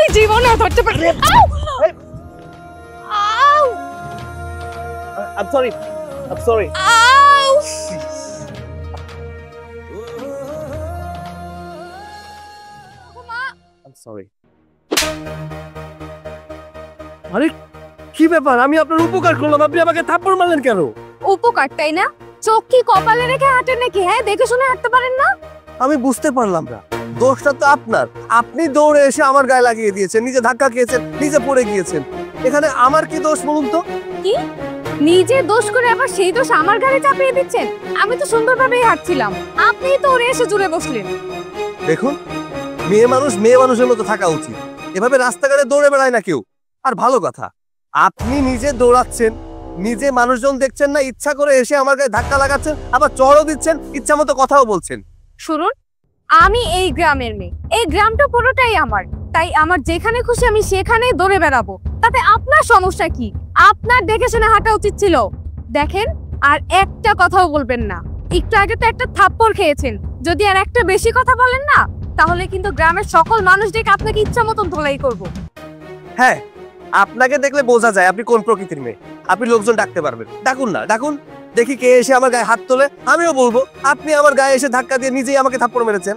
তুই জীবনেও ধরতে পারবি না। আউ! I'm sorry. I'm sorry. আউ! I'm sorry. আরে কি ব্যাপার? আমি আপনার উপকার করলাম, আপনি আমাকে থাপ্পড় মারলেন কেন? উপকার তাই না? চোখ কি কপালে রেখে হাঁটেন নাকি? হ্যাঁ, দেখে শুনে হাঁটতে পারেন না? আমি বুঝতে পারলাম না, দোষটা তো আপনার। আপনি দৌড়ে এসে আমার গায়ে লাগিয়ে দিয়েছেন, নিজে ধাক্কা খেয়েছেন, নিজে পড়ে গিয়েছেন। এখানে আমার কি দোষ বলুন তো? কি নিজে দোষ করে আবার সেই দোষ আমার ঘাড়ে চাপিয়ে দিচ্ছেন? আমি তো সুন্দরভাবেই হাঁটছিলাম, আপনিই তো ওরে এসে জুড়ে বসলেন। দেখুন, মেয়ে মানুষের মতো থাকা উচিত। এভাবে রাস্তাঘাটে দৌড়ে বেড়ায় না কেউ। আর ভালো কথা, আপনি নিজে দৌড়াচ্ছেন, নিজে মানুষজন দেখছেন না, ইচ্ছা করে এসে আমার গায়ে ধাক্কা লাগাচ্ছেন, আবার চড়ও দিচ্ছেন, ইচ্ছা মতো কথাও বলছেন। শুনুন, আমি এই গ্রামের মেয়ে, এই গ্রামটা পুরোটাই আমার, তাই আমার যেখানে খুশি আমি সেখানেই দৌড়ে বেড়াবো। তাতে আপনার সমস্যা কি? আপনার দেখে শুনে হাঁটা উচিত ছিল। দেখেন, আর একটা কথাও বলবেন না। একটু আগে তো একটা থাপ্পড় খেয়েছেন, যদি আর একটা বেশি কথা বলেন না তাহলে কিন্তু গ্রামের সকল মানুষ দেখে আপনাকে ইচ্ছা মতন ধোলাই করবো। হ্যাঁ, আপনাকে দেখলে বোঝা যায় আপনি কোন প্রকৃতির মেয়ে। আপনি লোকজন ডাকতে পারবেন, ডাকুন না, ডাকুন, দেখি কে এসে আমার গায়ে হাত তোলে। আমিও বলবো আপনি আমার গায়ে এসে ধাক্কা দিয়ে নিজেই আমাকে থাপ্পড় মেরেছেন।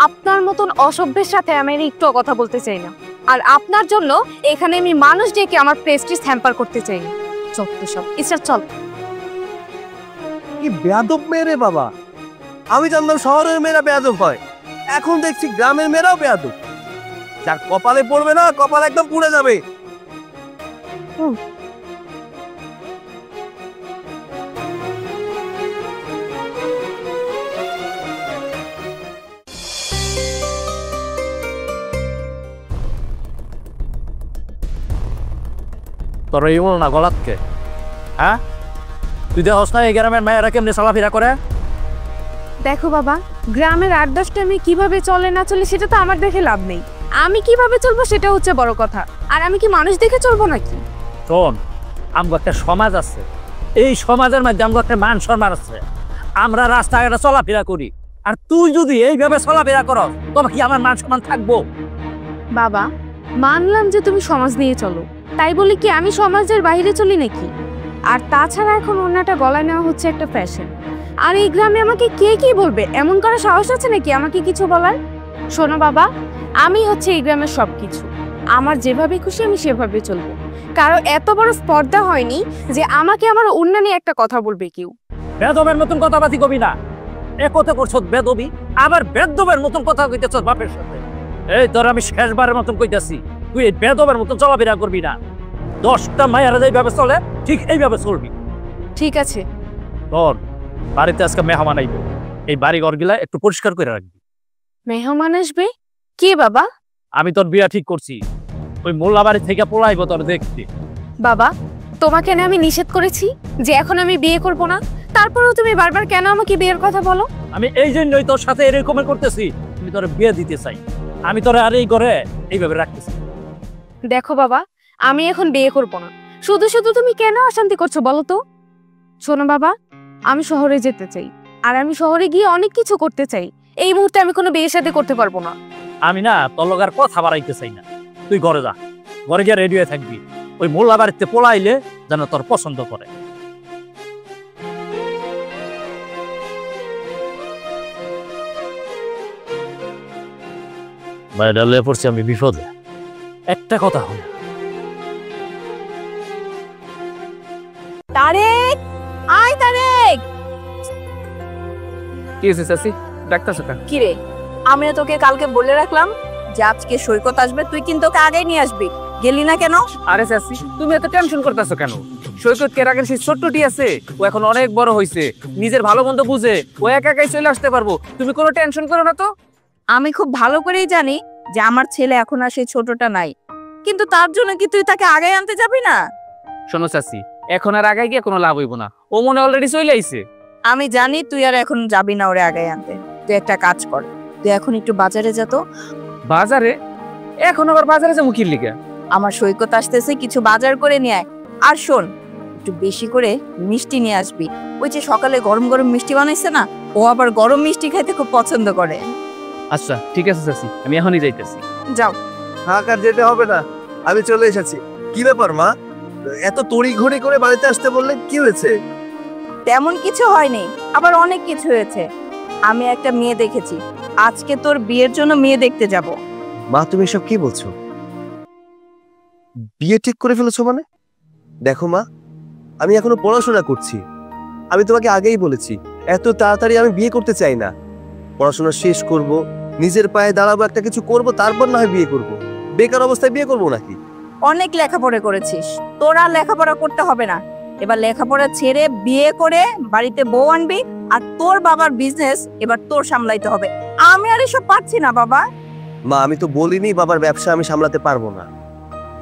আপনার মতন অসভ্যের সাথে আমি একটুও কথা বলতে চাই না, আর আপনার জন্য এখানে আমি মানুষ ডেকে আমার প্রেস্টিজ হ্যাম্পার করতে চাই না। চল সব ইচ্ছা, চল। কি বেয়াদব মেয়ে রে বাবা! আমি জানতাম শহরের মেয়েরা বেয়াদব হয়, এখন দেখছি গ্রামের মেয়েরাও বেয়াদব। যার কপালে পড়বে না, কপাল একদম পুড়ে যাবে। তোর এই না গলাতকে, হ্যাঁ? তুই দেখস না এই গ্রামের মেয়েরা কেমনি চলাফেরা করে? দেখো বাবা, গ্রামের ৮-১০টা আমি কিভাবে চলে না চলে সেটা তো আমার দেখে লাভ নেই। আমি কিভাবে চলবো সেটা হচ্ছে বড় কথা। আর আমি কি মানুষ দেখে চলবো নাকি? শোন, আমগো একটা সমাজ আছে, এই সমাজের মধ্যে আমগো একটা মান সম্মান আছে। আমরা রাস্তাঘাটে চলাফেরা করি, আর তুই যদি এইভাবে চলাফেরা করস তবে কি আমার মান সম্মান থাকবো? বাবা, মানলাম যে তুমি সমাজ নিয়ে চলো, তাই বলি কি আমি সমাজের বাইরে চলি নাকি? আর তাছাড়া এখন অন্যটা গলায় নেওয়া হচ্ছে একটা ফ্যাশন। আর এই গ্রামে আমাকে কে কি বলবে এমন করার সাহস আছে নাকি আমাকে কিছু বলার? শোনো বাবা, আমি হচ্ছে এই গ্রামের সবকিছু। আমার যেভাবে খুশি আমি সেভাবে চলবো। কারো এত বড় স্পর্ধা হয়নি যে আমাকে আমার অন্য নিয়ে একটা কথা বলবে কেউ। বেদবের মতন কথাবার্তি কবি না। একতে করছ বেদবি, আবার বেদবের মতন কথা কইতেছ বাপের সাথে। এই তোর আমি শেষবারের মতন কইতাছি, তুই এই বেদবের মতন চলাফেরা করবি না। 10টা মায়েরা যেভাবে চলে ঠিক এইভাবে চলবি। ঠিক আছে। তোর বাড়িতে আজকে মেহমান আইবে, এই বাড়ি ঘরগুলা একটু পরিষ্কার করে রাখবি। মেহমান আসবে? কে বাবা? আমি তোর বিয়া ঠিক করছি, ওই মোল্লা বাড়ি থেকে পলাইবো তোর দেখতে। বাবা, তোমাকে না আমি নিষেধ করেছি যে এখন আমি বিয়ে করব না, তারপরেও তুমি বারবার কেন আমাকে বিয়ের কথা বলো? আমি এই জন্যই তোর সাথে এরকম করতেছি, আমি তোর বিয়ে দিতে চাই। আমি তোর আর এই ঘরে এইভাবে রাখতেছি। দেখো বাবা, আমি এখন বিয়ে করব না। শুধু শুধু তুমি কেন অশান্তি করছো বলো তো? শোনো বাবা, আমি শহরে যেতে চাই, আর আমি শহরে গিয়ে অনেক কিছু করতে চাই। এই মুহূর্তে আমি কোনো বিয়ের সাথে করতে পারবো না। আমি না তোর লগার কথা বাড়াইতে চাই না। তুই ঘরে যা, ঘরে গিয়ে রেডি হয়ে থাকবি। ওই মোল্লা বাড়িতে পোলাইলে যেন তোর পছন্দ করে। বাইরে পড়ছি আমি বিপদে। একটা কথা হলো, তারেক, আয় তারেক। কি হয়েছে চাচি, ডাক্তার কেন? কি রে, আমি না তোকে কালকে বলে রাখলাম যে আজকে সৈকত আসবে, তুই কিন্তু ওকে আগেই নিয়ে আসবি, গেলি না কেন? আরে চাচি, তুমি এত টেনশন করতেছো কেন? সৈকত কে আগের সেই ছোট্টটি আছে, ও এখন অনেক বড় হয়েছে, নিজের ভালো মন্দ বুঝে ও একা একাই চলে আসতে পারবো। তুমি কোনো টেনশন করো না তো। আমি খুব ভালো করেই জানি যে আমার ছেলে এখন আর সেই ছোটটা নাই, কিন্তু তার জন্য কি তুই তাকে আগে আনতে যাবি না? শোনো চাচি, এখন আর আগায় গিয়ে কোনো লাভ হইব না, ও মনে অলরেডি চলে আইছে। আমি জানি তুই আর এখন যাবি না ওরে আগে আনতে। তুই একটা কাজ কর, তুই এখন একটু বাজারে যা তো। বাজারে? এখন আবার বাজারে যাবো কি লিগা? আমার সৈকত আসতেছে, কিছু বাজার করে নিয়ে আয়। আর শোন, একটু বেশি করে মিষ্টি নিয়ে আসবি। ওই যে সকালে গরম গরম মিষ্টি বানাইছে না, ও আবার গরম মিষ্টি খাইতে খুব পছন্দ করে। আচ্ছা ঠিক আছে চাচি, আমি এখনই যাইতেছি। যাও। থাক আর যেতে হবে না, আমি চলে এসেছি। কি ব্যাপার মা, এত তড়িঘড়ি করে বাড়িতে আসতে বললেন, কি হয়েছে? তেমন কিছু হয়নি, আবার অনেক কিছু হয়েছে। আমি একটা মেয়ে দেখেছি, আজকে তোর বিয়ের জন্য মেয়ে দেখতে যাব। মা তুমি এসব কি বলছো? বিয়ে ঠিক করে ফেলেছো মানে? দেখো মা, আমি এখনো পড়াশোনা করছি। আমি তোমাকে আগেই বলেছি এত তাড়াতাড়ি আমি বিয়ে করতে চাই না। পড়াশোনা শেষ করব, নিজের পায়ে দাঁড়াবো, একটা কিছু করব, তারপর না হয় বিয়ে করব। বেকার অবস্থায় বিয়ে করবো নাকি? অনেক লেখাপড়া করেছিস, তোর আর লেখাপড়া করতে হবে না। এবার লেখাপড়া ছেড়ে বিয়ে করে বাড়িতে বউ আনবি, আর তোর বাবার বিজনেস এবার তোর সামলাইতে হবে। আমি আর এসব পাচ্ছি না বাবা। মা আমি তো বলিনি বাবার ব্যবসা আমি সামলাতে পারবো না,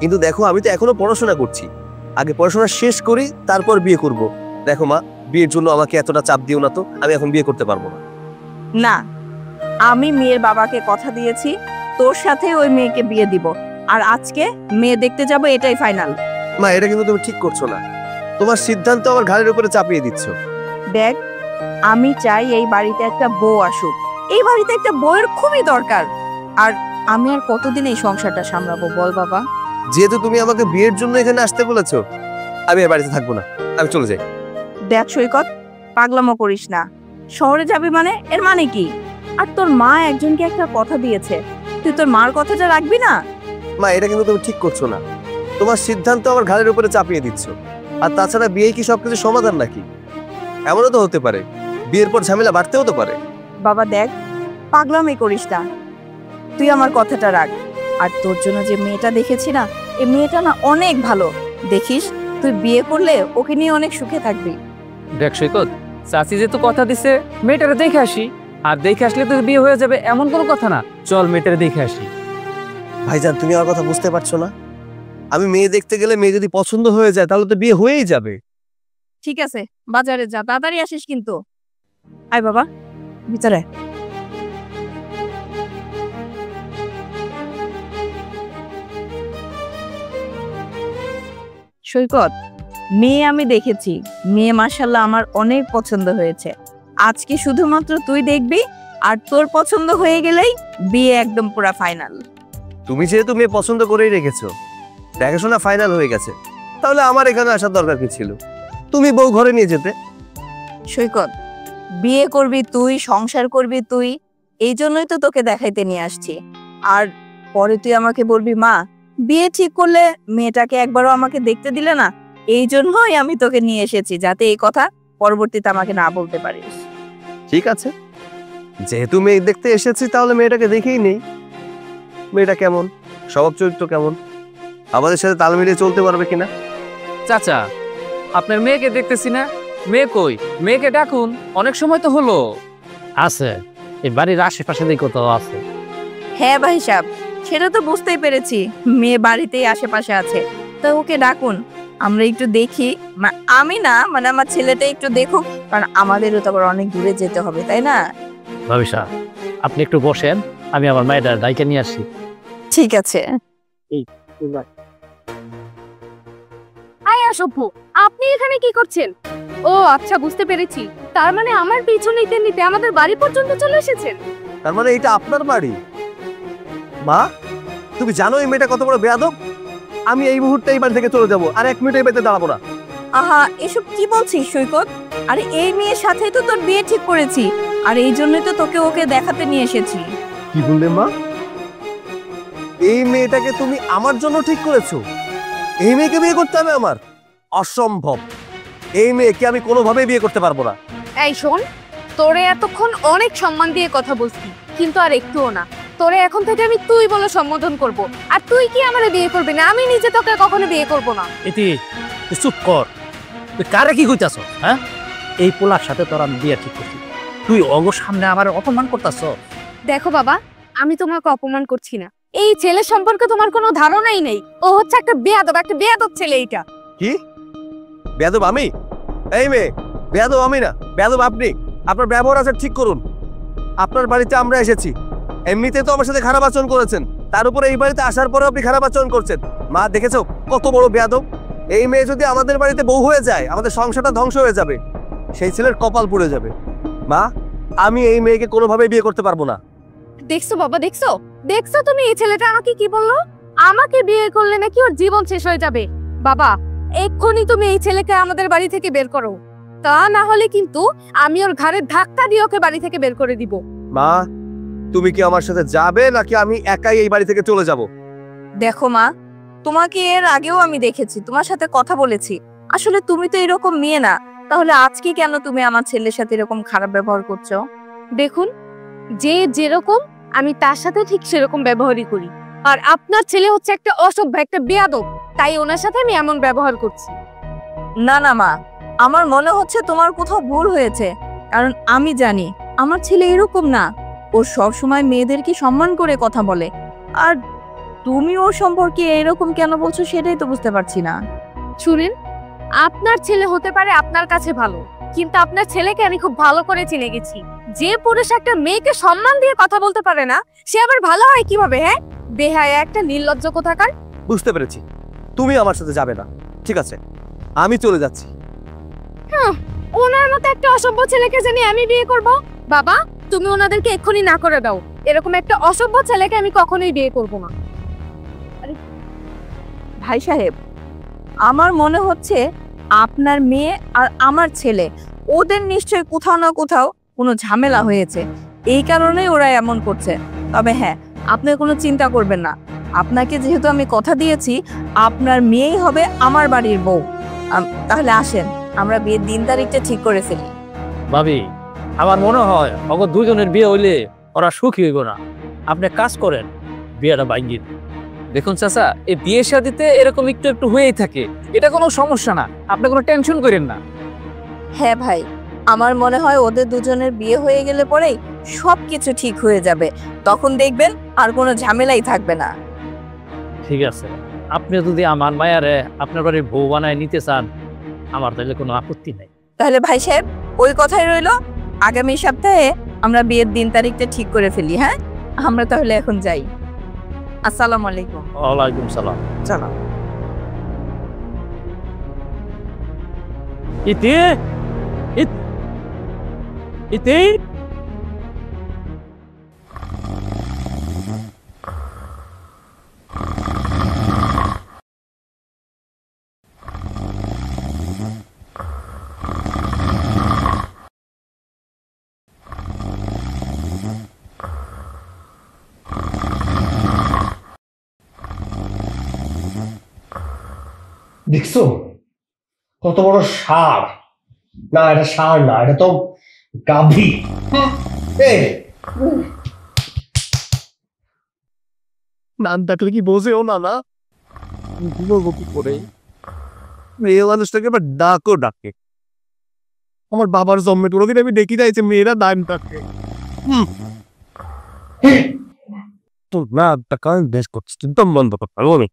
কিন্তু দেখো আমি তো এখনো পড়াশোনা করছি। আগে পড়াশোনা শেষ করি, তারপর বিয়ে করব। দেখো মা, বিয়ের জন্য আমাকে এতটা চাপ দিও না তো, আমি এখন বিয়ে করতে পারবো না। না, আমি মেয়ের বাবাকে কথা দিয়েছি তোর সাথে ওই মেয়েকে বিয়ে দিব, আর আজকে মেয়ে দেখতে যাব, এটাই ফাইনাল। মা এটা কিন্তু তুমি ঠিক করছো না, তোমার সিদ্ধান্ত আমার ঘাড়ের উপরে চাপিয়ে দিচ্ছ। দেখ, আমি চাই এই বাড়িতে একটা বউ আসুক। এই বাড়িতে একটা বউয়ের খুবই দরকার। আর আমি আর কতদিন এই সংসারটা সামলাবো বল বাবা? যেহেতু তুমি আমাকে বিয়ের জন্য এখানে আসতে বলেছো, আমি আর বাড়িতে থাকবো না, আমি চলে যাই। দেখ সৈকত, পাগলামো করিস না। শহরে যাবি মানে এর মানে কি? আর তোর মা একজনকে একটা কথা দিয়েছে, তুই তোর মার কথাটা রাখবি না? মা এটা কিন্তু তুমি ঠিক করছো না, তোমার সিদ্ধান্ত আমার ঘাড়ের উপরে চাপিয়ে দিচ্ছ। আর তাছাড়া বিয়ে কি সবকিছু সমাধান নাকি? এমনও তো হতে পারে বিয়ের পর ঝামেলা বাড়তেও তো পারে। বাবা দেখ, পাগলামি করিস না, তুই আমার কথাটা রাখ। আর তোর জন্য যে মেয়েটা দেখেছি না, এই মেয়েটা না অনেক ভালো। দেখিস, তুই বিয়ে করলে ওকে নিয়ে অনেক সুখে থাকবি। দেখ সৈকত, চাচি যেহেতু কথা দিছে, মেয়েটারে দেখে আসি। আর দেখে আসলে তো বিয়ে হয়ে যাবে এমন কোনো কথা না। চল মেয়েটারে দেখে আসি। ভাইজান তুমি আমার কথা বুঝতে পারছো না? আমি মেয়ে দেখতে গেলে মেয়ে যদি পছন্দ হয়ে যায় তাহলে তো বিয়ে হয়েই যাবে। ঠিক আছে, বাজারে যা, তাড়াতাড়ি আসিস কিন্তু। আয় বাবা, ভিতরে। সৈকত, মেয়ে আমি দেখেছি, মেয়ে মাশাআল্লাহ আমার অনেক পছন্দ হয়েছে। আজকে শুধুমাত্র তুই দেখবি, আর তোর পছন্দ হয়ে গেলেই বিয়ে একদম পুরা ফাইনাল। তুমি যেহেতু মেয়ে পছন্দ করেই রেখেছো, দেখাশোনা ফাইনাল হয়ে গেছে, তাহলে আমার এখানে আসার দরকার কি ছিল? তুমি বউ ঘরে নিয়ে যেতে। সৈকত, বিয়ে করবি তুই, সংসার করবি তুই, এই জন্যই তো তোকে দেখাইতে নিয়ে আসছি। আর পরে তুই আমাকে বলবি মা, বিয়ে ঠিক করলে মেয়েটাকে একবারও আমাকে দেখতে দিলে না। এই জন্যই আমি তোকে নিয়ে এসেছি, যাতে এই কথা পরবর্তীতে আমাকে না বলতে পারিস। ঠিক আছে, যেহেতু মেয়ে দেখতে এসেছি তাহলে মেয়েটাকে দেখেই নেই। মেয়েটা কেমন, স্বভাব চরিত্র কেমন, আমাদের সাথে তাল মিলিয়ে চলতে পারবে কিনা। চাচা, আপনার মেয়েকে দেখতেছি না। মেয়ে কই? মেয়েকে ডাকুন, অনেক সময় তো হলো। আছে, এই বাড়ির আশেপাশে দিয়ে কোথাও আছে। হ্যাঁ ভাই সাহেব, সেটা তো বুঝতেই পেরেছি, মেয়ে বাড়িতেই আশেপাশে আছে। তো ওকে ডাকুন, আমরা একটু দেখি। আমি না, মানে আমার ছেলেটা একটু দেখুক, কারণ আমাদেরও তো আবার অনেক দূরে যেতে হবে, তাই না? ভাবিসা, আপনি একটু বসেন, আমি আমার মায়ের ডাইকে নিয়ে আসি। ঠিক আছে। আয় আসব্য, আপনি এখানে কি করছেন? ও আচ্ছা, বুঝতে পেরেছি। তার মানে আমার পিছু নিতে নিতে আমাদের বাড়ি পর্যন্ত চলে এসেছেন। তার মানে এটা আপনার বাড়ি? মা, তুমি জানো এই মেয়েটা কত বড় বেয়াদব? আমি এই মুহূর্তে এই বাড়ি থেকে চলে যাবো, আর এক মিনিট এই বাড়িতে দাঁড়াবো না। আহা, এসব কি বলছিস সৈকত? আরে এই মেয়ের সাথেই তো তোর বিয়ে ঠিক করেছি, আর এই জন্যই তো তোকে ওকে দেখাতে নিয়ে এসেছি। কি বললে মা? এই মেয়েটাকে তুমি আমার জন্য ঠিক করেছো? এই মেয়েকে বিয়ে করতে হবে আমার? অসম্ভব, এই মেয়েকে আমি কোনোভাবেই বিয়ে করতে পারবো না। এই শোন, তোরে এতক্ষণ অনেক সম্মান দিয়ে কথা বলছি, কিন্তু আর একটুও না। তোরে এখন থেকে আমি তুই বলে সম্বোধন করব। আর তুই কি আমারে বিয়ে করবি না? আমি নিজে তোকে কখনো বিয়ে করব না। ইতি, তুই চুপ কর। তুই কারে কি কইতাছ? হ্যাঁ, এই পোলার সাথে তোর আমি বিয়ে ঠিক করছি, তুই অগো সামনে আমার অপমান করতাছ। দেখো বাবা, আমি তোমাকে অপমান করছি না। এই ছেলের সম্পর্কে তোমার কোনো ধারণাই নেই। ও হচ্ছে একটা বেয়াদব ছেলে। এইটা কি বেয়াদব আমি? এই মেয়ে বেয়াদব আমি না, বেয়াদব আপনি। আপনার ব্যবহার আছে ঠিক করুন। আপনার বাড়িতে আমরা এসেছি, এমনিতে তো আমার সাথে খারাপ আচরণ করেছেন, তার উপরে এই বাড়িতে আসার পরে আপনি খারাপ আচরণ করছেন। মা দেখেছো কত বড় বেয়াদব? এই মেয়ে যদি আমাদের বাড়িতে বউ হয়ে যায়, আমাদের সংসারটা ধ্বংস হয়ে যাবে, সেই ছেলের কপাল পুড়ে যাবে। মা, আমি এই মেয়েকে কোনোভাবেই বিয়ে করতে পারবো না। দেখছো বাবা, দেখছো দেখছো তুমি এই ছেলেটা আমাকে কি বললো? আমাকে বিয়ে করলে নাকি ওর জীবন শেষ হয়ে যাবে। বাবা, এক্ষুনি তুমি এই ছেলেকে আমাদের বাড়ি থেকে বের করো, তা না হলে কিন্তু আমি ওর ঘাড়ে ধাক্কা দিয়ে ওকে বাড়ি থেকে বের করে দিব। মা, তুমি কি আমার সাথে যাবে নাকি আমি একাই এই বাড়ি থেকে চলে যাব? দেখো মা, তোমাকে এর আগেও আমি দেখেছি, তোমার সাথে কথা বলেছি। আসলে তুমি তো এরকম মেয়ে না, তাহলে আজকে কেন তুমি আমার ছেলের সাথে এরকম খারাপ ব্যবহার করছো? দেখুন, যে যেরকম আমি তার সাথে ঠিক সেরকম ব্যবহারই করি। আর আপনার ছেলে হচ্ছে একটা অসভ্য, একটা বেয়াদব, তাই ওনার সাথে আমি এমন ব্যবহার করছি। না না মা, আমার মনে হচ্ছে তোমার কোথাও ভুল হয়েছে। কারণ আমি জানি আমার ছেলে এরকম না, ও সব সময় মেয়েদেরকে সম্মান করে কথা বলে। আর তুমি ওর সম্পর্কে এরকম কেন বলছো সেটাই তো বুঝতে পারছি না। শুনেন, আপনার ছেলে হতে পারে আপনার কাছে ভালো, কিন্তু আপনার ছেলেকে আমি খুব ভালো করে চিনে গেছি। যে পুরুষ একটা মেয়েকে সম্মান দিয়ে কথা বলতে পারে না, সে আবার ভালো হয় কিভাবে? হ্যাঁ, বেহায়া একটা নির্লজ্জ কোথাকার। বুঝতে পেরেছি, তুমি আমার সাথে যাবে না। ঠিক আছে, আমি চলে যাচ্ছি। ওনার মতো একটা অসভ্য ছেলেকে জানি আমি বিয়ে করব? বাবা, তুমি ওনাদেরকে এক্ষুনি না করে দাও। এরকম একটা অসভ্য ছেলেকে আমি কখনোই বিয়ে করব না। ভাই সাহেব, আমার মনে হচ্ছে আপনার মেয়ে আর আমার ছেলে, ওদের নিশ্চয়ই কোথাও না কোথাও কোনো ঝামেলা হয়েছে, এই কারণেই ওরা এমন করছে। তবে হ্যাঁ, আপনি কোনো চিন্তা করবেন না। আপনাকে যেহেতু আমি কথা দিয়েছি, আপনার মেয়েই হবে আমার বাড়ির বউ। তাহলে আসেন, আমরা বিয়ের দিন তারিখটা ঠিক করে ফেলি। ভাবি, আমার মনে হয় অগর দুজনের বিয়ে হইলে ওরা সুখী হইব না। আপনি কাজ করেন, বিয়েটা ভাঙ্গি দিন। দেখুন চাচা, এই বিয়ে শাদিতে এরকম একটু একটু হয়েই থাকে, এটা কোনো সমস্যা না, আপনি কোনো টেনশন করেন না। হ্যাঁ ভাই, আমার মনে হয় ওদের দুজনের বিয়ে হয়ে গেলে পরেই সবকিছু ঠিক হয়ে যাবে। তখন দেখবেন আর কোনো ঝামেলাই থাকবে না। ঠিক আছে, আপনি যদি আমার মায়ারে আপনার বাড়ির বউ বানায় নিতে চান, আমার তাহলে কোনো আপত্তি নাই। তাহলে ভাই সাহেব, ওই কথাই রইলো, আগামী সপ্তাহে আমরা বিয়ের দিন তারিখটা ঠিক করে ফেলি। হ্যাঁ, আমরা তাহলে এখন যাই। আসসালামু আলাইকুম। ওয়ালাইকুম সালাম। জানা ইতি ইতি দেখছো কত বড় ষাঁড়? না, এটা ষাঁড় না, এটা তো গাভী। নাম ডাকলে কি বোঝেও না? না বলবো কি করে? মেয়ে মানুষটাকে আবার ডাকও ডাকে। আমার বাবার জন্মে কোনোদিন আমি দেখি নাই যে মেয়েরা নাম ডাকে। তো না ডাকা আমি বেশ করছি, একদম বন্ধ করতে পারবো আমি।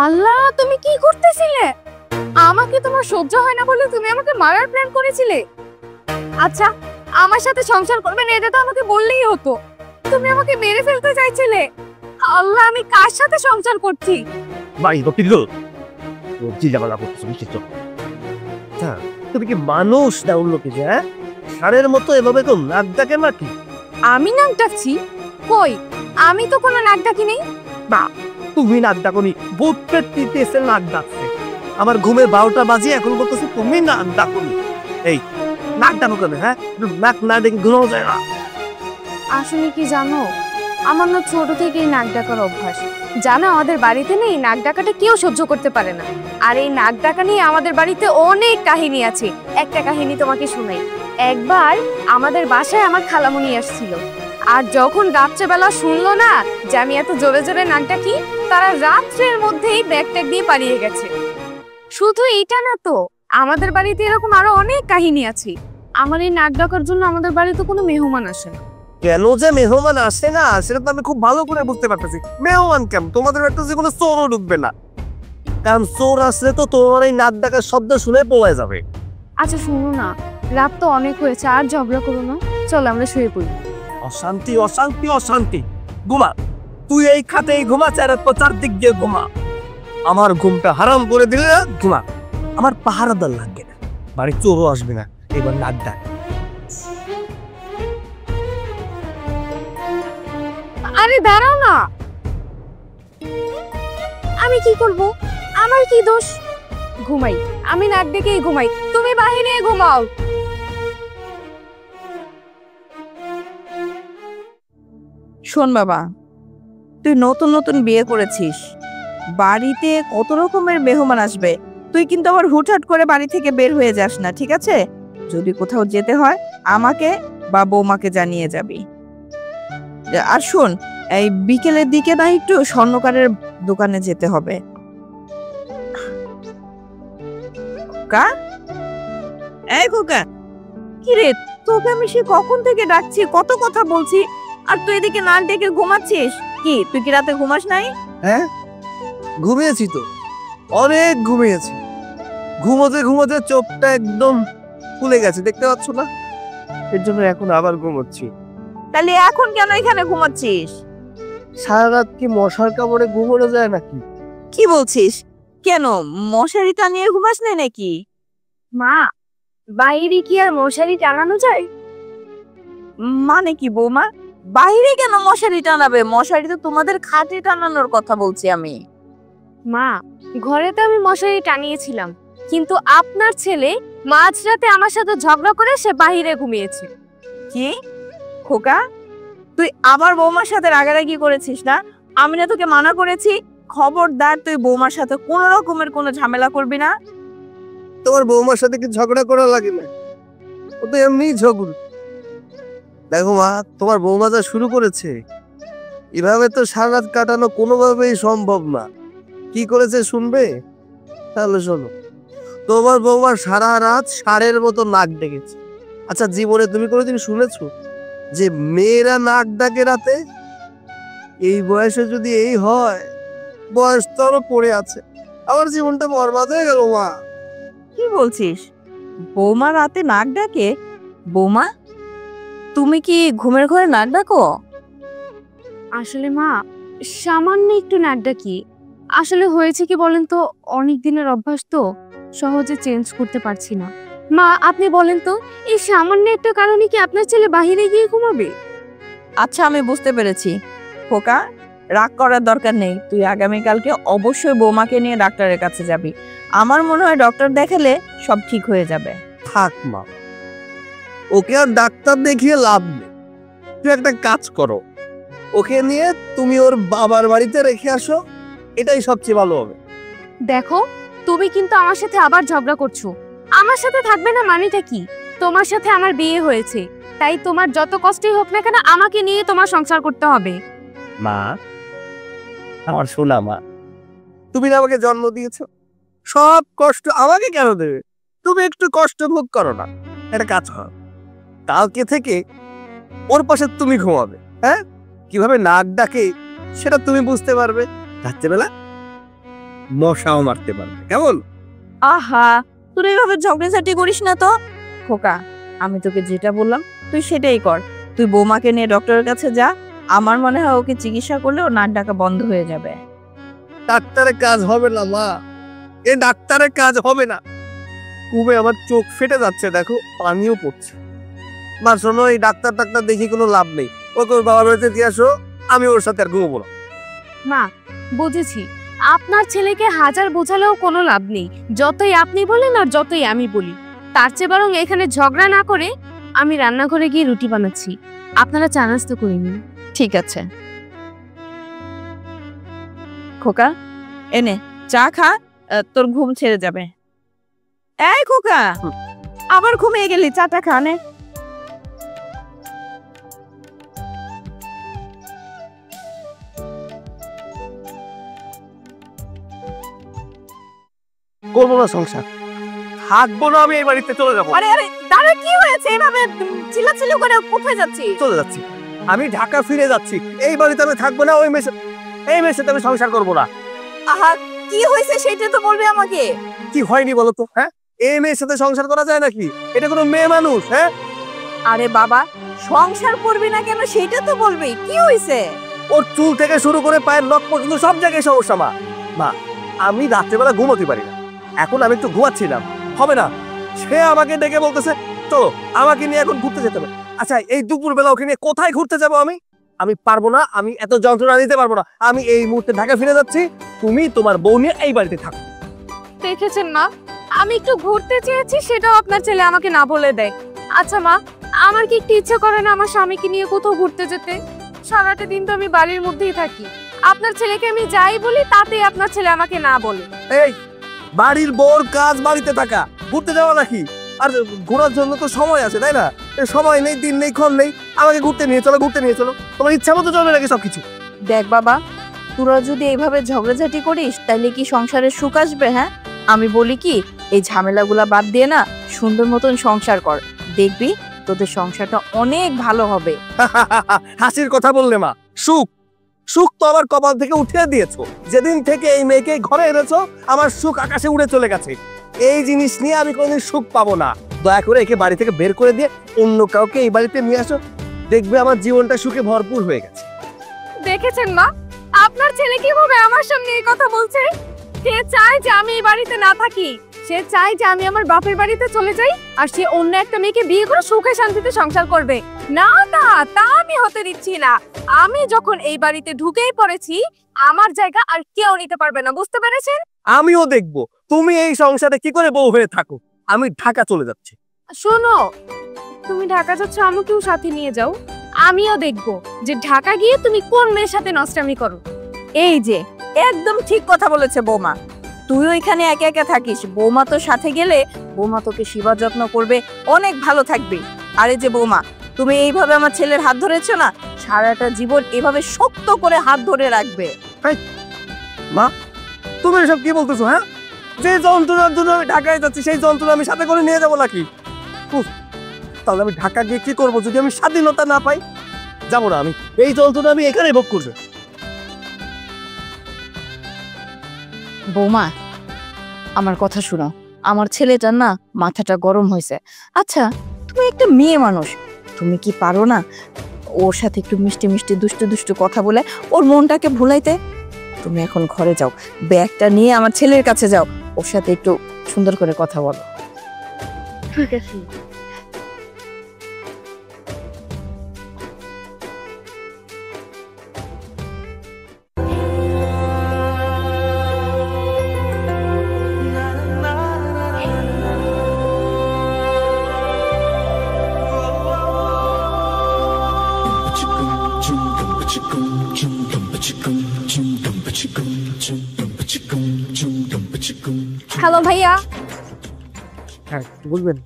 আল্লাহ, তুমি কি করতেছিলে? আমাকে তোমার সহ্য হয় না বলে তুমি আমাকে মারার প্ল্যান করেছিলে? আচ্ছা, আমার সাথে সংসার করবে না এটা তো আমাকে বললেই হতো। তুমি আমাকে মেরে ফেলতে চাইছিলে। আল্লাহ, আমি কার সাথে সংসার করছি? ভাই রকিল, চিল্লাপাল্লা করতেছো নিশ্চিত? হ্যাঁ, তুমি কি মানুষ না অন্য কিছু? হ্যাঁ, ষাঁড়ের মতো এভাবে তো নাক ডাকে নাকি? আমি নাক ডাকছি? কই, আমি তো কোনো নাক ডাকি নেই। তুমি নাক ডাকনি, বুটপেট দিতে এসে নাক ডাকছে। আমার ঘুমের 12টা বাজে, এখন বলতেছি তুমি নাক ডাকনি। এই নাক ডাকো কেন? হ্যাঁ, নাক না ডেকে ঘুমাও যায় না? আসলে কি জানো, আমার না ছোট থেকেই নাক ডাকার অভ্যাস। জানো, আমাদের বাড়িতে নেই নাক ডাকাটা কেউ সহ্য করতে পারে না। আর এই নাক ডাকা নিয়ে আমাদের বাড়িতে অনেক কাহিনী আছে। একটা কাহিনী তোমাকে শোনাই। একবার আমাদের বাসায় আমার খালামণি আসছিল, আর যখন রাত্রেবেলা শুনলো না যে আমি এত জোরে জোরে নাক ডাকি, তারা রাত্রের মধ্যেই ব্যাগ ট্যাগ দিয়ে পালিয়ে গেছে। শুধু এটা না তো, আমাদের বাড়িতে এরকম আরো অনেক কাহিনী আছে। আমার এই নাক ডাকার জন্য আমাদের বাড়িতে কোনো মেহমান আসে না। কেন যে মেহমান আসে না সেটা তো আমি খুব ভালো করে বুঝতে পারতেছি। মেহমান কেন? তোমাদের একটা যে কোনো চোরও ঢুকবে না, কারণ চোর আসলে তো তোমার এই নাক ডাকার শব্দ শুনে পলায় যাবে। আচ্ছা শুনো না, রাত তো অনেক হয়েছে, আর ঝগড়া করো না, চলো আমরা শুয়ে পড়ি। অশান্তি অশান্তি অশান্তি, ঘুমা। তুই এই খাটেই ঘুমা, চারদিক দিয়ে ঘুমা। আমার ঘুমটা হারাম করে দিলে ঘুমা। আমার পাহারাদার লাগবে না, বাড়ি চোরও আসবে না। এবার নাক ডাক। আরে দাঁড়াও না, আমি কি করব? আমার কি দোষ? ঘুমাই, আমি নাক ডেকেই ঘুমাই, তুমি বাহিরে ঘুমাও। শোন বাবা, তুই নতুন নতুন বিয়ে করেছিস, বাড়িতে কত রকমের মেহমান আসবে। তুই কিন্তু আবার হুটহাট করে বাড়ি থেকে বের হয়ে যাস না, ঠিক আছে? যদি কোথাও যেতে হয় আমাকে বা বৌমাকে জানিয়ে যাবি। আর শোন, এই বিকেলের দিকে না একটু স্বর্ণকারের দোকানে যেতে হবে। খোকা, এই খোকা, কি রে, তোকে আমি সে কখন থেকে ডাকছি, কত কথা বলছি, আর তুই এদিকে নাক ডেকে ঘুমাচ্ছিস। কি তুই কি রাতে ঘুমাস নাই? হ্যাঁ, ঘুমিয়েছি তো, অনেক ঘুমিয়েছি। ঘুমোতে ঘুমোতে চোখটা একদম ফুলে গেছে, দেখতে পাচ্ছ না? এর জন্য এখন আবার ঘুমোচ্ছি। তাহলে এখন কেন এখানে ঘুমাচ্ছিস? সারা রাত কি মশার কামড়ে ঘুমোনো যায় নাকি? কি বলছিস? কেন, মশারি টানিয়ে ঘুমাস না নাকি? মা, বাইরে কি আর মশারি টানানো যায়? মানে কি বৌমা, বাইরে কেন মশারি টানাবে? মশারি তো তোমাদের খাটে টানানোর কথা বলছি আমি। মা, ঘরে তো আমি মশারি টানিয়েছিলাম, কিন্তু আপনার ছেলে মাঝরাতে আমার সাথে ঝগড়া করে সে বাইরে ঘুমিয়েছে। কি খোকা, তুই আবার বৌমার সাথে রাগারাগি করেছিস না? আমি না তোকে মানা করেছি? খবরদার, তুই বৌমার সাথে কোনো রকমের কোনো ঝামেলা করবি না। তোমার বৌমার সাথে কি ঝগড়া করা লাগে না? ও তো এমনি ঝগড়। দেখো মা, তোমার বৌমা যা শুরু করেছে, এভাবে তো সারা রাত কাটানো কোনোভাবেই সম্ভব না। কি করেছে শুনবে? তাহলে শোনো। তোমার বৌমা সারা রাত ষাঁড়ের মতো নাক ডেকেছে। আচ্ছা, জীবনে তুমি কোনোদিন শুনেছো যে মেয়েরা নাক ডাকে রাতে? এই বয়সে যদি এই হয়, বয়স তো আরো পড়ে আছে। আমার জীবনটা বরবাদ হয়ে গেল মা। কি বলছিস? বৌমা রাতে নাক ডাকে? বৌমা, তুমি কি ঘুমের ঘরে নাক ডাকো? আসলে মা, সামান্য একটু নাক ডাকি। আসলে হয়েছে কি বলেন তো, অনেক দিনের অভ্যাস তো, সহজে চেঞ্জ করতে পারছি না। মা, আপনি বলেন তো, এই সামান্য একটা কারণে কি আপনার ছেলে বাহিরে গিয়ে ঘুমাবে? আচ্ছা, আমি বুঝতে পেরেছি। খোকা, রাগ করার দরকার নেই। তুই আগামীকালকে অবশ্যই বৌমাকে নিয়ে ডাক্তারের কাছে যাবি। আমার মনে হয় ডক্টর দেখালে সব ঠিক হয়ে যাবে। থাক মা, ওকে আর ডাক্তার দেখিয়ে লাভ নেই। তুই একটা কাজ করো, ওকে নিয়ে তুমি ওর বাবার বাড়িতে রেখে আসো, এটাই সবচেয়ে ভালো হবে। দেখো, তুমি কিন্তু আমার সাথে আবার ঝগড়া করছো। আমার সাথে থাকবে না মানেটা কি? তোমার সাথে আমার বিয়ে হয়েছে, তাই তোমার যত কষ্টই হোক না কেন আমাকে নিয়ে তোমার সংসার করতে হবে। মা, আমার সোনা মা, তুমি না আমাকে জন্ম দিয়েছো, সব কষ্ট আমাকে কেন দেবে? তুমি একটু কষ্ট ভোগ করো না। একটা কাজ করো, কালকে থেকে ওর পাশে তুমি ঘুমাবে। হ্যাঁ, কিভাবে নাক ডাকে সেটা তুমি বুঝতে পারবে। রাত্রেবেলা মশাও মারতে পারবে। কেমন? আহা, তুই এইভাবে ঝগড়াঝাটি করিস না তো। খোকা, আমি তোকে যেটা বললাম তুই সেটাই কর। তুই বৌমাকে নিয়ে ডক্টরের কাছে যা। আমার মনে হয় ওকে চিকিৎসা করলে ওর নাক ডাকা বন্ধ হয়ে যাবে। ডাক্তারের কাজ হবে না মা, এ ডাক্তারের কাজ হবে না। খুবই আমার চোখ ফেটে যাচ্ছে, দেখো পানিও পড়ছে। মা শোনো, এই ডাক্তার দেখি কোনো লাভ নেই। ওকে ওর বাবার বাড়িতে দিয়ে আসো, আমি ওর সাথে আর ঘুমবো না। মা, বুঝেছি, আপনার ছেলেকে হাজার বোঝালেও কোনো লাভ নেই। যতই আপনি বলেন আর যতই আমি বলি, তার চেয়ে বরং এখানে ঝগড়া না করে আমি রান্নাঘরে গিয়ে রুটি বানাচ্ছি, আপনারা চা নাস্তা করে নিন। ঠিক আছে খোকা, এনে চা খা, তোর ঘুম ছেড়ে যাবে। এই খোকা, আবার ঘুমিয়ে গেলি? চাটা খা নে। করবো না সংসার, থাকবো না, আমি এই বাড়িতে চলে যাবো। আরে আরে দাঁড়া, কি হয়েছে? এভাবে চিল্লাচিল্লি করে কোথায় যাচ্ছিস? চলে যাচ্ছি, আমি ঢাকা ফিরে যাচ্ছি। এই বাড়িতে আমি থাকবো না, এই মেয়ের সাথে আমি সংসার করবো না। আহা, কি হয়েছে সেটা তো বলবি আমাকে। কি হয়নি বলো তো? হ্যাঁ, এই মেয়ের সাথে সংসার করা যায় নাকি? এটা কোনো মেয়ে মানুষ? হ্যাঁ, আরে বাবা, সংসার করবি না কেন সেটা তো বলবি। কি হয়েছে? ওর চুল থেকে শুরু করে পায়ের নখ পর্যন্ত সব জায়গায় সমস্যা মা। মা, আমি রাত্রেবেলা ঘুমোতে পারি না, এখন আমি একটু ঘুমাচ্ছিলাম, হবে না? সে আমাকে ডেকে বলতেছে চলো আমাকে নিয়ে এখন ঘুরতে যেতে হবে। আচ্ছা এই দুপুরবেলা ওকে নিয়ে কোথায় ঘুরতে যাবো আমি? আমি পারবো না, আমি এত যন্ত্রণা নিতে পারবো না। আমি এই মুহূর্তে ঢাকা ফিরে যাচ্ছি, তুমি তোমার বউ নিয়ে এই বাড়িতে থাকো। দেখেছেন মা, আমি একটু ঘুরতে চেয়েছি, সেটাও আপনার ছেলে আমাকে না বলে দেয়। আচ্ছা মা, আমার কি একটু ইচ্ছে করে না আমার স্বামীকে নিয়ে কোথাও ঘুরতে যেতে? সারাটা দিন তো আমি বাড়ির মধ্যেই থাকি। আপনার ছেলেকে আমি যাই বলি তাতেই আপনার ছেলে আমাকে না বলে। এই বাড়ির বউর কাজ বাড়িতে থাকা, ঘুরতে যাওয়া নাকি? আর ঘোরার জন্য তো সময় আছে, তাই না? সময় নেই, দিন নেই, ক্ষণ নেই, আমাকে ঘুরতে নিয়ে চলো, ঘুরতে নিয়ে চলো। তোমার ইচ্ছা মতো চলবে নাকি সবকিছু? দেখ বাবা, তোরা যদি এইভাবে ঝগড়াঝাটি করিস তাহলে কি সংসারে সুখ আসবে? হ্যাঁ, আমি বলি কি, এই ঝামেলাগুলা বাদ দিয়ে না সুন্দর মতন সংসার কর, দেখবি তোদের সংসারটা অনেক ভালো হবে। হাসির কথা বললে মা, সুখ সুখ তো আমার কপাল থেকে উঠিয়ে দিয়েছো। যেদিন থেকে এই মেয়েকে ঘরে এনেছো আমার সুখ আকাশে উড়ে চলে গেছে। এই জিনিস নিয়ে আমি কোনোদিন সুখ পাবো না। দয়া করে একে বাড়ি থেকে বের করে দিয়ে অন্য কাউকে এই বাড়িতে নিয়ে আসো, দেখবে আমার জীবনটা সুখে ভরপুর হয়ে গেছে। দেখেছেন মা, আপনার ছেলে কিভাবে আমার সামনে এই কথা বলছে? সে চায় যে আমি এই বাড়িতে না থাকি, সে চায় যে আমি আমার বাপের বাড়িতে চলে যাই, আর সে অন্য একটা মেয়েকে বিয়ে করে সুখে শান্তিতে সংসার করবে। না না, তা আমি হতে দিচ্ছি না। আমি যখন এই বাড়িতে ঢুকেই পড়েছি, আমার জায়গা আর কেউ নিতে পারবে না, বুঝতে পেরেছেন? আমিও দেখবো তুমি এই সংসারে কি করে বউ হয়ে থাকো। আমি ঢাকা চলে যাচ্ছি। শোনো, তুমি ঢাকা যাচ্ছ, আমাকেও সাথে নিয়ে যাও। আমিও দেখবো যে ঢাকা গিয়ে তুমি কোন মেয়ের সাথে নষ্টামি করো। এই যে একদম ঠিক কথা বলেছে বৌমা, তুইও এখানে একা একা থাকিস, বৌমা তোর সাথে গেলে বৌমা তোকে সেবা যত্ন করবে, অনেক ভালো থাকবে। আর এই যে বৌমা, তুমি এইভাবে আমার ছেলের হাত ধরেছো না, সারাটা জীবন এভাবে শক্ত করে হাত ধরে রাখবে। মা, তুমি এসব কি বলতেছো? হ্যাঁ, যে যন্ত্রণার জন্য আমি ঢাকায় যাচ্ছি সেই যন্ত্রণা আমি সাথে করে নিয়ে যাবো নাকি? তাহলে আমি ঢাকা গিয়ে কি করবো যদি আমি স্বাধীনতা না পাই? যাবো না আমি, এই যন্ত্রণা আমি এখানে ভোগ করবো। বৌমা, আমার কথা শুনো, আমার ছেলেটার না মাথাটা গরম হয়েছে। আচ্ছা, তুমি একটা মেয়ে মানুষ, তুমি কি পারো না ওর সাথে একটু মিষ্টি মিষ্টি দুষ্টু দুষ্টু কথা বলে ওর মনটাকে ভুলাইতে? তুমি এখন ঘরে যাও, ব্যাগটা নিয়ে আমার ছেলের কাছে যাও, ওর সাথে একটু সুন্দর করে কথা বলো। ঠিক আছে। হ্যালো ভাইয়া। হ্যাঁ, বলবেন।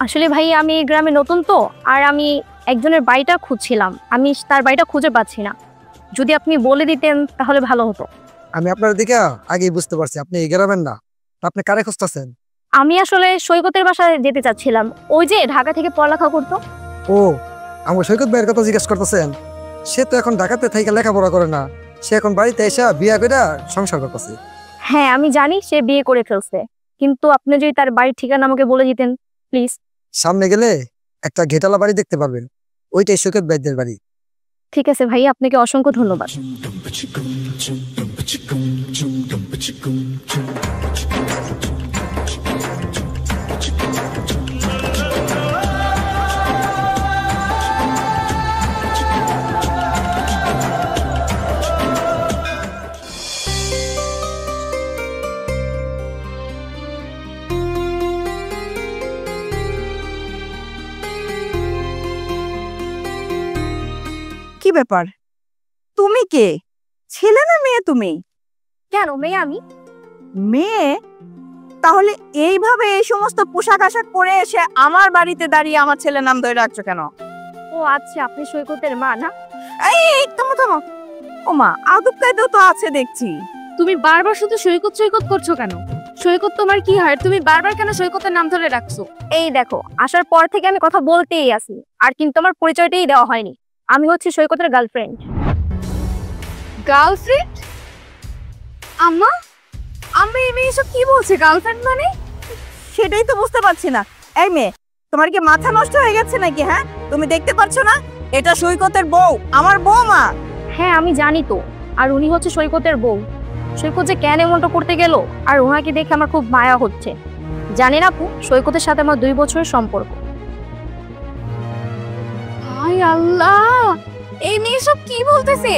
আসলে ভাই আমি এই গ্রামে নতুন তো, আর আমি একজনের বাড়িটা খুঁজছিলাম, আমি তার বাড়িটা খুঁজে পাচ্ছি না। যদি আপনি বলে দিতেন তাহলে ভালো হতো। আমি আপনার দিকে আগেই বুঝতে পারছি আপনি এই গ্রামের না। আপনি কারে খুঁজতেছেন? আমি আসলে সৈকতের বাসায় যেতে চাচ্ছিলাম, ওই যে ঢাকা থেকে পড়ালেখা করতো। ও, আমার সৈকত ভাইয়ের কথা জিজ্ঞেস করতেছেন? সে তো এখন ঢাকাতে থেকে লেখাপড়া করে না, সে এখন বাড়িতে এসে বিয়া করে সংসার করতেছে। হ্যাঁ আমি জানি সে বিয়ে করে ফেলছে, কিন্তু আপনি যদি তার বাড়ির ঠিকানা আমাকে বলে দিতেন প্লিজ। সামনে গেলে একটা ঘেটালা বাড়ি দেখতে পারবেন, ওইটাই সৈকত ভাইদের বাড়ি। ঠিক আছে ভাই, আপনাকে অসংখ্য ধন্যবাদ। কি ব্যাপার, তুমি কে? ছেলে না মেয়ে তুমি? কেন মেয়ে? আমি মেয়ে? তাহলে এইভাবে এই সমস্ত পোশাক আশাক পরে এসে আমার বাড়িতে দাঁড়িয়ে আমার ছেলের নাম ধরে রাখছো কেন? ও আচ্ছা, আপনি সৈকতের মা না? এই থামো থামো, ও মা, আদব কায়দাও তো আছে দেখছি। তুমি বারবার শুধু সৈকত সৈকত করছো কেন? সৈকত তোমার কি হয়? তুমি বারবার কেন সৈকতের নাম ধরে রাখছো? এই দেখো, আসার পর থেকে আমি কথা বলতেই আছি, আর কিন্তু আমার পরিচয়টাই দেওয়া হয়নি। আমি হচ্ছে সৈকতের গার্লফ্রেন্ড। গার্লফ্রেন্ড? আম্মা, আম্মা এই মেয়ে এসব কি বলছে? গার্লফ্রেন্ড মানে? সেটাই তো বুঝতে পারছি না। এই মেয়ে, তোমার কি মাথা নষ্ট হয়ে গেছে নাকি? হ্যাঁ, তুমি দেখতে পাচ্ছ না এটা সৈকতের বউ, আমার বৌমা। হ্যাঁ আমি জানি তো। আর উনি হচ্ছে সৈকতের বউ। সৈকত যে কেন এমনটা করতে গেল, আর ওনাকে দেখে আমার খুব মায়া হচ্ছে। জানেন আপু, সৈকতের সাথে আমার 2 বছরের সম্পর্ক। হায় আল্লাহ, এই মেয়ে সব কি বলতেছে?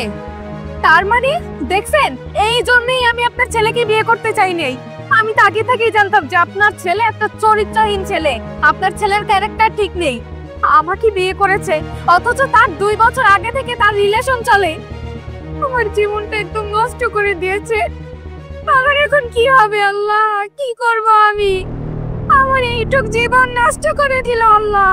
তার মানে দেখছেন, এই জন্যই আমি আপনার ছেলেকে বিয়ে করতে চাই নাই। আমি তো আগে থেকেই জানতাম যে আপনার ছেলে একটা চরিত্রহীন ছেলে, আপনার ছেলের ক্যারেক্টার ঠিক নেই। আমাকে বিয়ে করেছে, অথচ তার 2 বছর আগে থেকে তার রিলেশন চলে। আমার জীবনটা একদম নষ্ট করে দিয়েছে। আমার এখন কি হবে আল্লাহ, কি করব আমি? আমার এইটুক জীবন নষ্ট করে দিল আল্লাহ।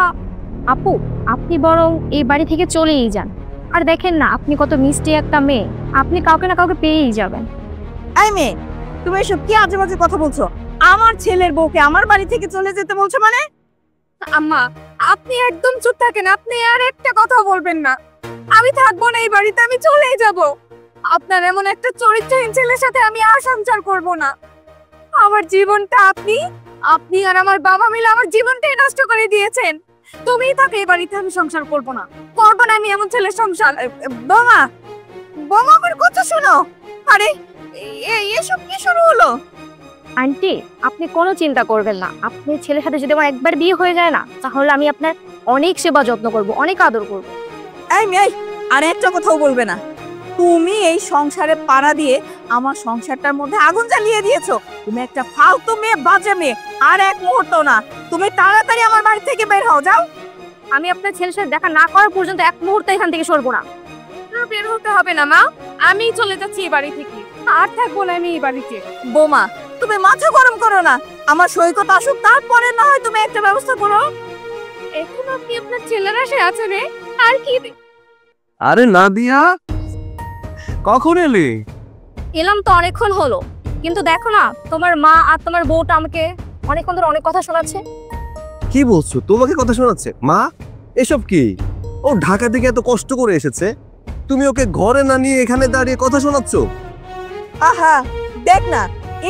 আপু, আপনি বরং এই বাড়ি থেকে চলেই যান। আর দেখেন না, আপনি কত মিষ্টি একটা মেয়ে, আপনি কাউকে না কাউকে পেয়েই যাবেন। এই মেয়ে, তুমি এসব কি আজে বাজে কথা বলছো? আমার ছেলের বউকে আমার বাড়ি থেকে চলে যেতে বলছো মানে? আম্মা, আপনি একদম চুপ থাকেন, আপনি আর একটা কথা বলবেন না। আমি থাকবো না এই বাড়িতে, আমি চলেই যাব। আপনার এমন একটা চরিত্রহীন ছেলের সাথে আমি আর সংসার করব না। আমার জীবনটা আপনি আর আমার বাবা মিলে আমার জীবনটাই নষ্ট করে দিয়েছেন। তুমিই থাকো এই বাড়িতে, আমি সংসার করব না আমি এমন ছেলের সংসার। বোমা, বোমা আমার কথা শোনো। আরে এসব কি শুরু হলো? আন্টি, আপনি কোনো চিন্তা করবেন না। আপনি ছেলের সাথে যদি আমার একবার বিয়ে হয়ে যায় না, তাহলে আমি আপনার অনেক সেবা যত্ন করব, অনেক আদর করব। এই মেয়ে, আর একটা কথাও বলবে না। তুমি এই সংসারে পাড়া দিয়ে আমার সংসারটার মধ্যে আগুন জ্বালিয়ে দিয়েছো। তুমি একটা ফালতু মেয়ে, বাজে মেয়ে। আর এক মুহূর্ত না, তুমি তাড়াতাড়ি আমার বাড়ি থেকে বের হও, যাও। আমি আপনার ছেলের সাথে দেখা না করার পর্যন্ত এক মুহূর্ত এখান থেকে সরবো না। বের হতে হবে না মা, আমি চলে যাচ্ছি এই বাড়ি থেকে, আর থাকবো না আমি এই বাড়িতে। বোমা, তুমি মাথা গরম করো না। আমার সৈকত আসুক, তারপরে না হয় তুমি একটা ব্যবস্থা করো। এখন আপনি আপনার ছেলের আশায় আছেন রে? আর কি? আরে নাদিয়া, কখন এলি? এলাম তো অনেকক্ষণ হলো, কিন্তু দেখো না, তোমার মা আর তোমার বউটা আমাকে অনেকক্ষণ ধরে অনেক কথা শোনাচ্ছে। কি বলছো? তোমাকে কথা শোনাচ্ছে? মা, এসব কি? ও ঢাকা থেকে এত কষ্ট করে এসেছে, তুমি ওকে ঘরে না নিয়ে এখানে দাঁড়িয়ে কথা শোনাচ্ছ? আহা, দেখ না,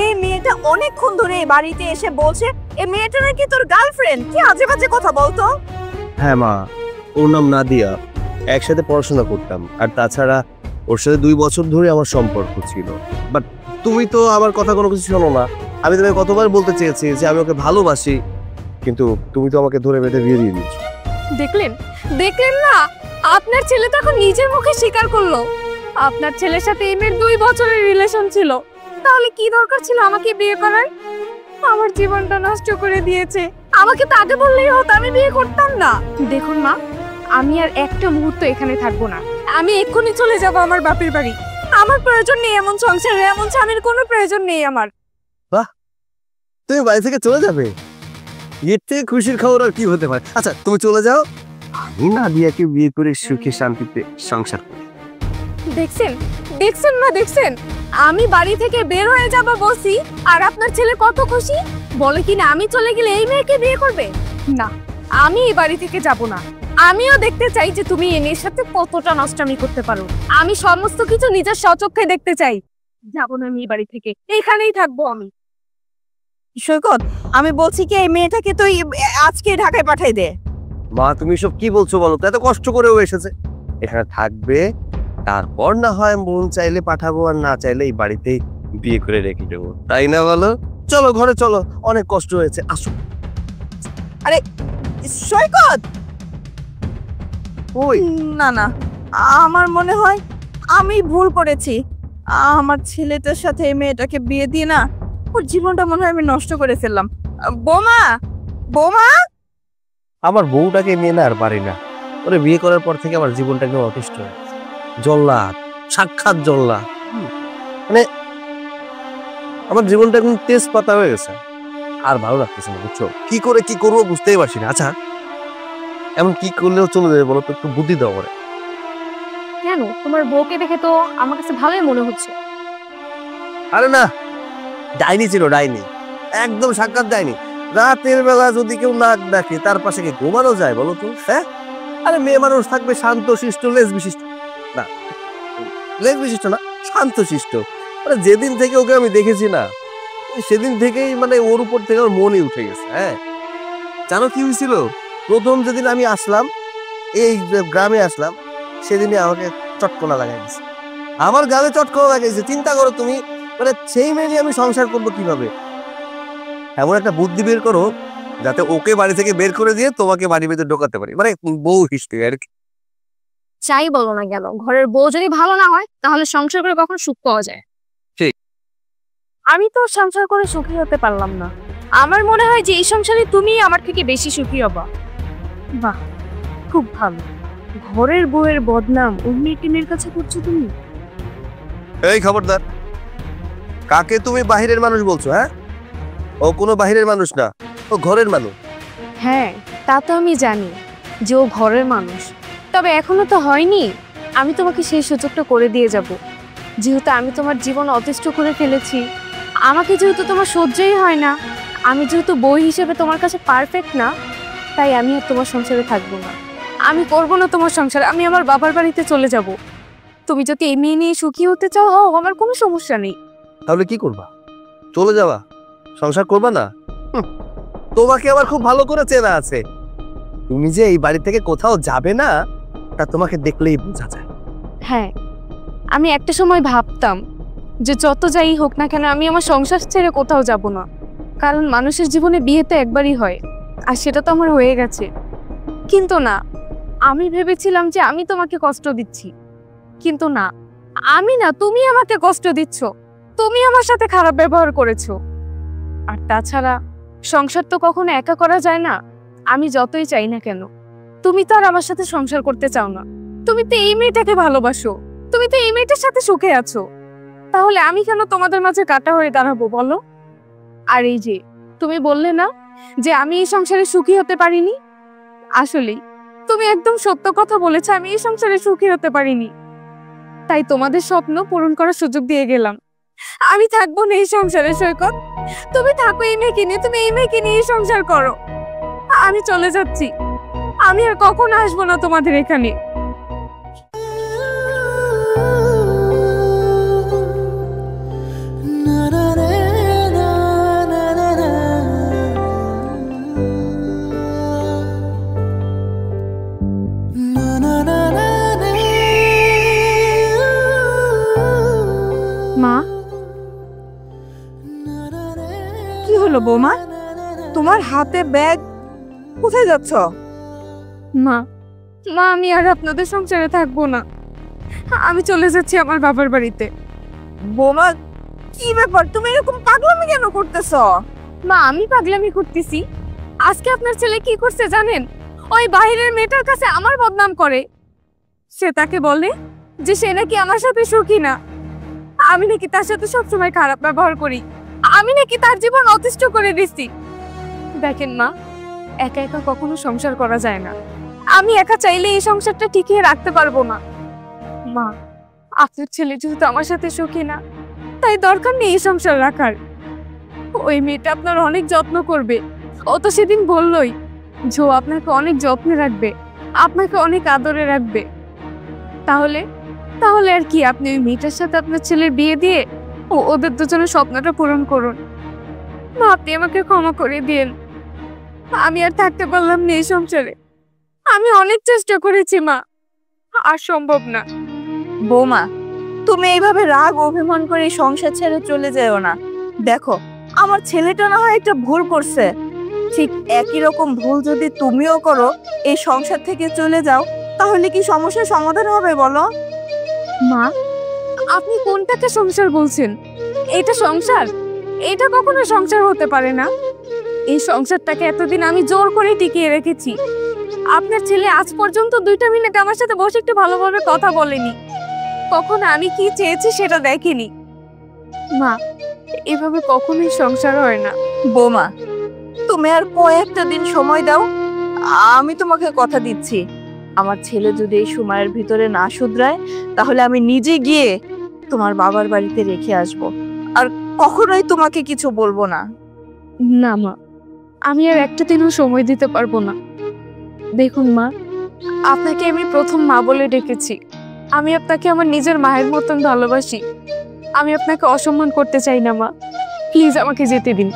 এই মেয়েটা অনেকক্ষণ ধরে এই বাড়িতে এসে বলছে এই মেয়েটা নাকি তোর গার্লফ্রেন্ড। কি আজে বাজে কথা বলতো। হ্যাঁ মা, ওর নাম নাদিয়া, একসাথে পড়াশোনা করতাম। আর তাছাড়া ওর সাথে 2 বছর ধরে আমার সম্পর্ক ছিল। বাট তুমি তো আমার কথা কোনো কিছু শোনো না। আমি তোমাকে কতবার বলতে চেয়েছি যে আমি ওকে ভালোবাসি, কিন্তু তুমি তো আমাকে ধরে বেঁধে বিয়ে দিয়ে দিয়েছো। দেখলেন না, আপনার ছেলে তো এখন নিজের মুখে স্বীকার করলো আপনার ছেলের সাথে এই মেয়ের 2 বছরের রিলেশন ছিল। তাহলে কি দরকার ছিল আমাকে বিয়ে করার? আমার জীবনটা নষ্ট করে দিয়েছে। আমাকে তো আগে বললেই হতো, আমি বিয়ে করতাম না। দেখুন মা, আমি আর একটা মুহূর্ত এখানে থাকবো না। আমি এক্ষুনি চলে যাব আমার বাপের বাড়ি। আমার প্রয়োজন নেই এমন সংসারে, এমন স্বামীর কোনো প্রয়োজন নেই আমার। তুমি বাড়ি থেকে চলে যাবে? এর থেকে খুশির খবর আর কি হতে পারে? আচ্ছা তুমি চলে যাও, আমি নাদিয়াকে বিয়ে করে সুখে শান্তিতে সংসার করি। দেখছেন আমি বাড়ি থেকে বের হয়ে যাব বলছি, আর আপনার ছেলে কত খুশি। বলে কিনা আমি চলে গেলে এই মেয়েকে বিয়ে করবে। না, আমি এই বাড়ি থেকে যাব না। আমিও দেখতে চাই যে তুমি এই মেয়ের সাথে কতটা নষ্টামি করতে পারো। আমি সমস্ত কিছু নিজের স্বচক্ষে দেখতে চাই। যাব না আমি এই বাড়ি থেকে, এখানেই থাকবো আমি। সৈকত, আমি বলছি কি এই মেয়েটাকে তুই আজকে ঢাকায় পাঠাই দে। মা, তুমি সব কি বলছো বলো তো? এত কষ্ট করে ও এসেছে, এখানে থাকবে, তারপর না হয় মন চাইলে পাঠাবো, আর না চাইলে এই বাড়িতেই বিয়ে করে রেখে দেবো, তাই না বলো? চলো ঘরে চলো, অনেক কষ্ট হয়েছে, আসো। আরে সৈকত, ওই না না, আমার মনে হয় আমি ভুল করেছি। আমার ছেলেটার সাথে এই মেয়েটাকে বিয়ে দিয়ে না, ওর জীবনটা মনে হয় আমি নষ্ট করে ফেললাম। বোমা, বোমা, আমার বউটাকে নিয়ে না আর পারি না। ওরে বিয়ে করার পর থেকে আমার জীবনটা একদম অতিষ্ঠ হয়ে গেছে। জল্লাদ, সাক্ষাৎ জল্লাদ। মানে আমার জীবনটা একদম তেজপাতা হয়ে গেছে, আর ভালো লাগতেছে না, বুঝছো? কি করে কি করবো বুঝতেই পারছি না। আচ্ছা, এমন কি করলেও চলে যাবে বলো তো? একটু বুদ্ধি দাও করে। কেন, তোমার বউকে দেখে তো আমার কাছে ভালোই মনে হচ্ছে। আরে না, ডাইনি ছিল, ডাইনি, একদম সাক্ষাৎ ডাইনি। রাতের বেলা যদি কেউ নাক ডাকে তার পাশে কি ঘুমানো যায় বলো তো? হ্যাঁ, আরে মেয়ে মানুষ থাকবে শান্ত শিষ্ট, লেজ বিশিষ্ট না, লেজ বিশিষ্ট না, শান্ত শিষ্ট। মানে যেদিন থেকে ওকে আমি দেখেছি না, সেদিন থেকেই মানে ওর উপর থেকে আমার মনই উঠে গেছে। হ্যাঁ, জানো কি হয়েছিল? প্রথম যেদিন আমি আসলাম, এই গ্রামে আসলাম, সেদিনই আমাকে চটকনা লাগাই দিছে, আমার গালে চটকনা লাগাইছে। চিন্তা করো তুমি, মানে সেই মেয়ে নিয়ে আমি সংসার করবো কিভাবে? এমন একটা বুদ্ধি বের করো যাতে ওকে বাড়ি থেকে বের করে দিয়ে তোমাকে বাড়ির ভিতরে ঢোকাতে পারি, মানে বউ হিসেবে আর কি। চাই বলো না গেল, ঘরের বউ যদি ভালো না হয় তাহলে সংসার করে কখন সুখ পাওয়া যায়? আমি তো সংসার করে সুখী হতে পারলাম না। আমার মনে হয় যে এই সংসারে তুমি আমার থেকে বেশি সুখী হবা। বাহ, খুব ভালো। ঘরের বউয়ের বদনাম অন্য একটি মেয়ের কাছে করছো তুমি? এই খবরদার, কাকে তুমি বাহিরের মানুষ বলছো? হ্যাঁ, ও কোনো বাহিরের মানুষ না, ও ঘরের মানুষ। হ্যাঁ, তা তো আমি জানি যে ও ঘরের মানুষ, তবে এখনো তো হয়নি। আমি তোমাকে সেই সুযোগটা করে দিয়ে যাব। যেহেতু আমি তোমার জীবন অতিষ্ঠ করে ফেলেছি, আমাকে যেহেতু তোমার সহ্যই হয় না, আমি যেহেতু বই হিসেবে তোমার কাছে পারফেক্ট না, তাই আমি আর তোমার সংসারে থাকবো না। আমি করবো না তোমার সংসার, আমি আমার বাবার বাড়িতে চলে যাব। তুমি যদি এই মেয়ে নিয়ে সুখী হতে চাও, আমার কোনো সমস্যা নেই। তাহলে কি করবা? চলে যাবা? সংসার করবা না? তোমাকে আবার খুব ভালো করে চেনা আছে। তুমি যে এই বাড়ি থেকে কোথাও যাবে না, তা তোমাকে দেখলেই বোঝা যায়। হ্যাঁ, আমি একটা সময় ভাবতাম যে যত যাই হোক না কেন আমি আমার সংসার ছেড়ে কোথাও যাব না, কারণ মানুষের জীবনে বিয়ে তো একবারই হয়, আর সেটা তো আমার হয়ে গেছে। কিন্তু না, আমি ভেবেছিলাম যে আমি তোমাকে কষ্ট দিচ্ছি, কিন্তু না, আমি না, তুমি আমাকে কষ্ট দিচ্ছ। তুমি আমার সাথে খারাপ ব্যবহার করেছো। আর তাছাড়া সংসার তো কখনো একা করা যায় না, আমি যতই চাই না কেন। তুমি তো আর আমার সাথে সংসার করতে চাও না, তুমি তো এই মেয়েটাকে ভালোবাসো, তুমি তো এই মেয়েটার সাথে সুখে আছো। তাহলে আমি কেন তোমাদের মাঝে কাটা হয়ে দাঁড়াবো বলো? আর এই যে তুমি বললে না যে আমি এই সংসারে সুখী হতে পারিনি, আসলেই তুমি একদম সত্য কথা বলেছো, আমি এই সংসারে সুখী হতে পারিনি। তাই তোমাদের স্বপ্ন পূরণ করার সুযোগ দিয়ে গেলাম। আমি থাকবো না এই সংসারে সৈকত, তুমি থাকো এই মেয়েকে নিয়ে, তুমি এই মেয়েকে নিয়ে সংসার করো। আমি চলে যাচ্ছি, আমি আর কখনো আসবো না তোমাদের এখানে। মা, কি হলো বৌমা, তোমার হাতে ব্যাগ, কোথায় যাচ্ছ? মা, মা, আমি আর আপনাদের সংসারে থাকবো না, আমি চলে যাচ্ছি আমার বাবার বাড়িতে। বৌমা, কি ব্যাপার, তুমি এরকম পাগলামি কেন করতেছ? মা, আমি পাগলামি করতেছি? আজকে আপনার ছেলে কি করছে জানেন? ওই বাইরের মেয়েটার কাছে আমার বদনাম করে। সে তাকে বলে যে সে নাকি আমার সাথে সুখী না, আমি নাকি তার সাথে সবসময় খারাপ ব্যবহার করি, আমি নাকি তার জীবন অতিষ্ঠ করে দিচ্ছি। দেখেন মা, একা একা কখনো সংসার করা যায় না, আমি একা চাইলে এই সংসারটা টিকিয়ে রাখতে পারবো না। মা, আপনার ছেলে যেহেতু আমার সাথে সুখী না, তাই দরকার নেই এই সংসার রাখার। ওই মেয়েটা আপনার অনেক যত্ন করবে, ও তো সেদিন বললই যে ও আপনাকে অনেক যত্নে রাখবে, আপনাকে অনেক আদরে রাখবে। তাহলে তাহলে আর কি, আপনি ওই মেয়েটার সাথে আপনার ছেলের বিয়ে দিয়ে ওদের দুজনের স্বপ্নটা পূরণ করুন। মা, আপনি আমাকে ক্ষমা করে দিন, আমি আর থাকতে পারলাম না এই সংসারে। আমি অনেক চেষ্টা করেছি মা, আর সম্ভব না। বৌমা, তুমি এইভাবে রাগ অভিমান করে এই সংসার ছেড়ে চলে যেও না। দেখো, আমার ছেলেটা না হয় একটা ভুল করছে, ঠিক একই রকম ভুল যদি তুমিও করো, এই সংসার থেকে চলে যাও, তাহলে কি সমস্যার সমাধান হবে বলো? মা, আপনি কোনটাকে সংসার বলছেন? এটা সংসার? এটা কখনো সংসার হতে পারে না। এই সংসারটাকে এতদিন আমি জোর করে টিকিয়ে রেখেছি। আপনার ছেলে আজ পর্যন্ত 2টা মিনিট আমার সাথে বসে একটু ভালোভাবে কথা বলেনি, কখনো আমি কি চেয়েছি সেটা দেখেনি। মা, এভাবে কখনোই সংসার হয় না। বৌমা, তুমি আর কয়েকটা দিন সময় দাও, আমি তোমাকে কথা দিচ্ছি, আমার ছেলে যদি এই সময়ের ভিতরে না শুধরায়, তাহলে আমি নিজে গিয়ে তোমার বাবার বাড়িতে রেখে আসব, আর কখনোই তোমাকে কিছু বলবো না। না মা, আমি আর একটা দিনও সময় দিতে পারবো না। দেখুন মা, আপনাকে আমি প্রথম মা বলে ডেকেছি, আমি আপনাকে আমার নিজের মায়ের মতন ভালোবাসি। আমি আপনাকে অসম্মান করতে চাই না মা, প্লিজ আমাকে যেতে দিন।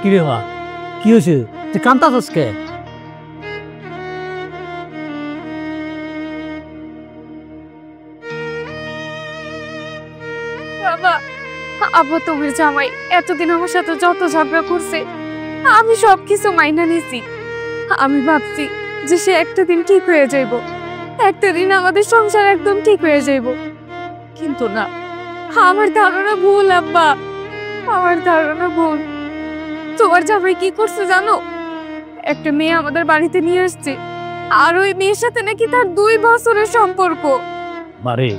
কি রে মা, কি হয়েছে? তুই কান্তাছস কে? বাবা, আব্বা তোমার জামাই এতদিন আমার সাথে যত ঝগড়া করছে আমি সবকিছু মাইনা নিছি। আমি ভাবছি যে সে একটা দিন ঠিক হয়ে যাইব, একটা দিন আমাদের সংসার একদম ঠিক হয়ে যাইব, কিন্তু না, আমার ধারণা ভুল আব্বা, আমার ধারণা ভুল। তোমার জামাই কি করছে জানো? একটা মেয়ে আমাদের বাড়িতে নিয়ে আসছে, আর ওই মেয়ের সাথে নাকি তার 2 বছরের সম্পর্ক। মারে,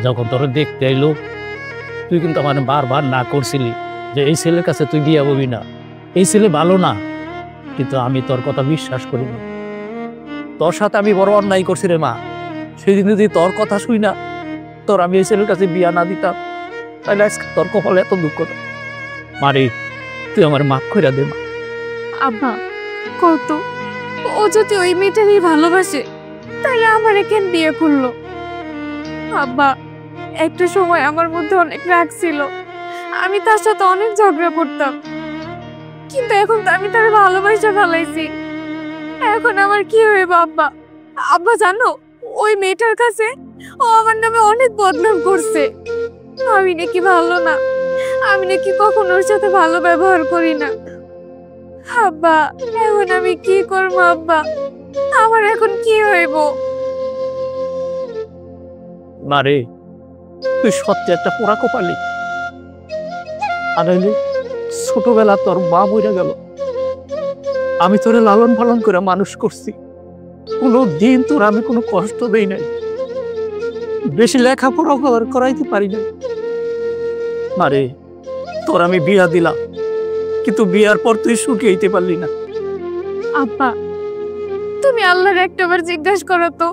যখন তোর দেখতে এলো তুই কিন্তু আমার বারবার না করছিলি যে এই ছেলের কাছে তুই বিয়ে হবি না, এই ছেলে ভালো না, কিন্তু আমি তোর কথা বিশ্বাস করিনি। তোর সাথে আমি বড় অন্যায় করছি রে মা। সেদিন যদি তোর কথা শুই না তোর আমি এই ছেলের কাছে বিয়া না দিতাম, তাহলে আজকে তোর কপালে এত দুঃখ না। মারে, তুই আমার মাফ করে দে মা। আব্বা, কত ও যদি ওই মেয়েটারই ভালোবাসে তাহলে আমার কেন বিয়ে করলো? আব্বা, একটা সময় আমার মধ্যে অনেক রাগ ছিল, আমি তার সাথে অনেক ঝগড়া করতাম, কিন্তু এখন তো আমি তার ভালোবাসা ফেলাইছি। এখন আমার কি হইব আব্বা? আব্বা জানো, ওই মেয়েটার কাছে ও আমার নামে অনেক বদনাম করছে, আমি নাকি ভালো না, আমি নাকি কখনো ওর সাথে ভালো ব্যবহার করি না। আব্বা, এখন আমি কি করবো আব্বা? আমার এখন কি হইব? মারে, তুই সত্যি একটা পোড়া কপালি। আর ছোটবেলা তোর মা মরে গেল, আমি তোরে লালন পালন করে মানুষ করছি, কোনো দিন তোর আমি কোনো কষ্ট দেই নাই, বেশি লেখাপড়া করাইতে পারি নাই। মারে, তোর আমি বিয়া দিলাম, কিন্তু বিয়ার পর তুই সুখী হইতে পারলি না। আব্বা, তুমি আল্লাহর একটাবার জিজ্ঞাসা করো তো,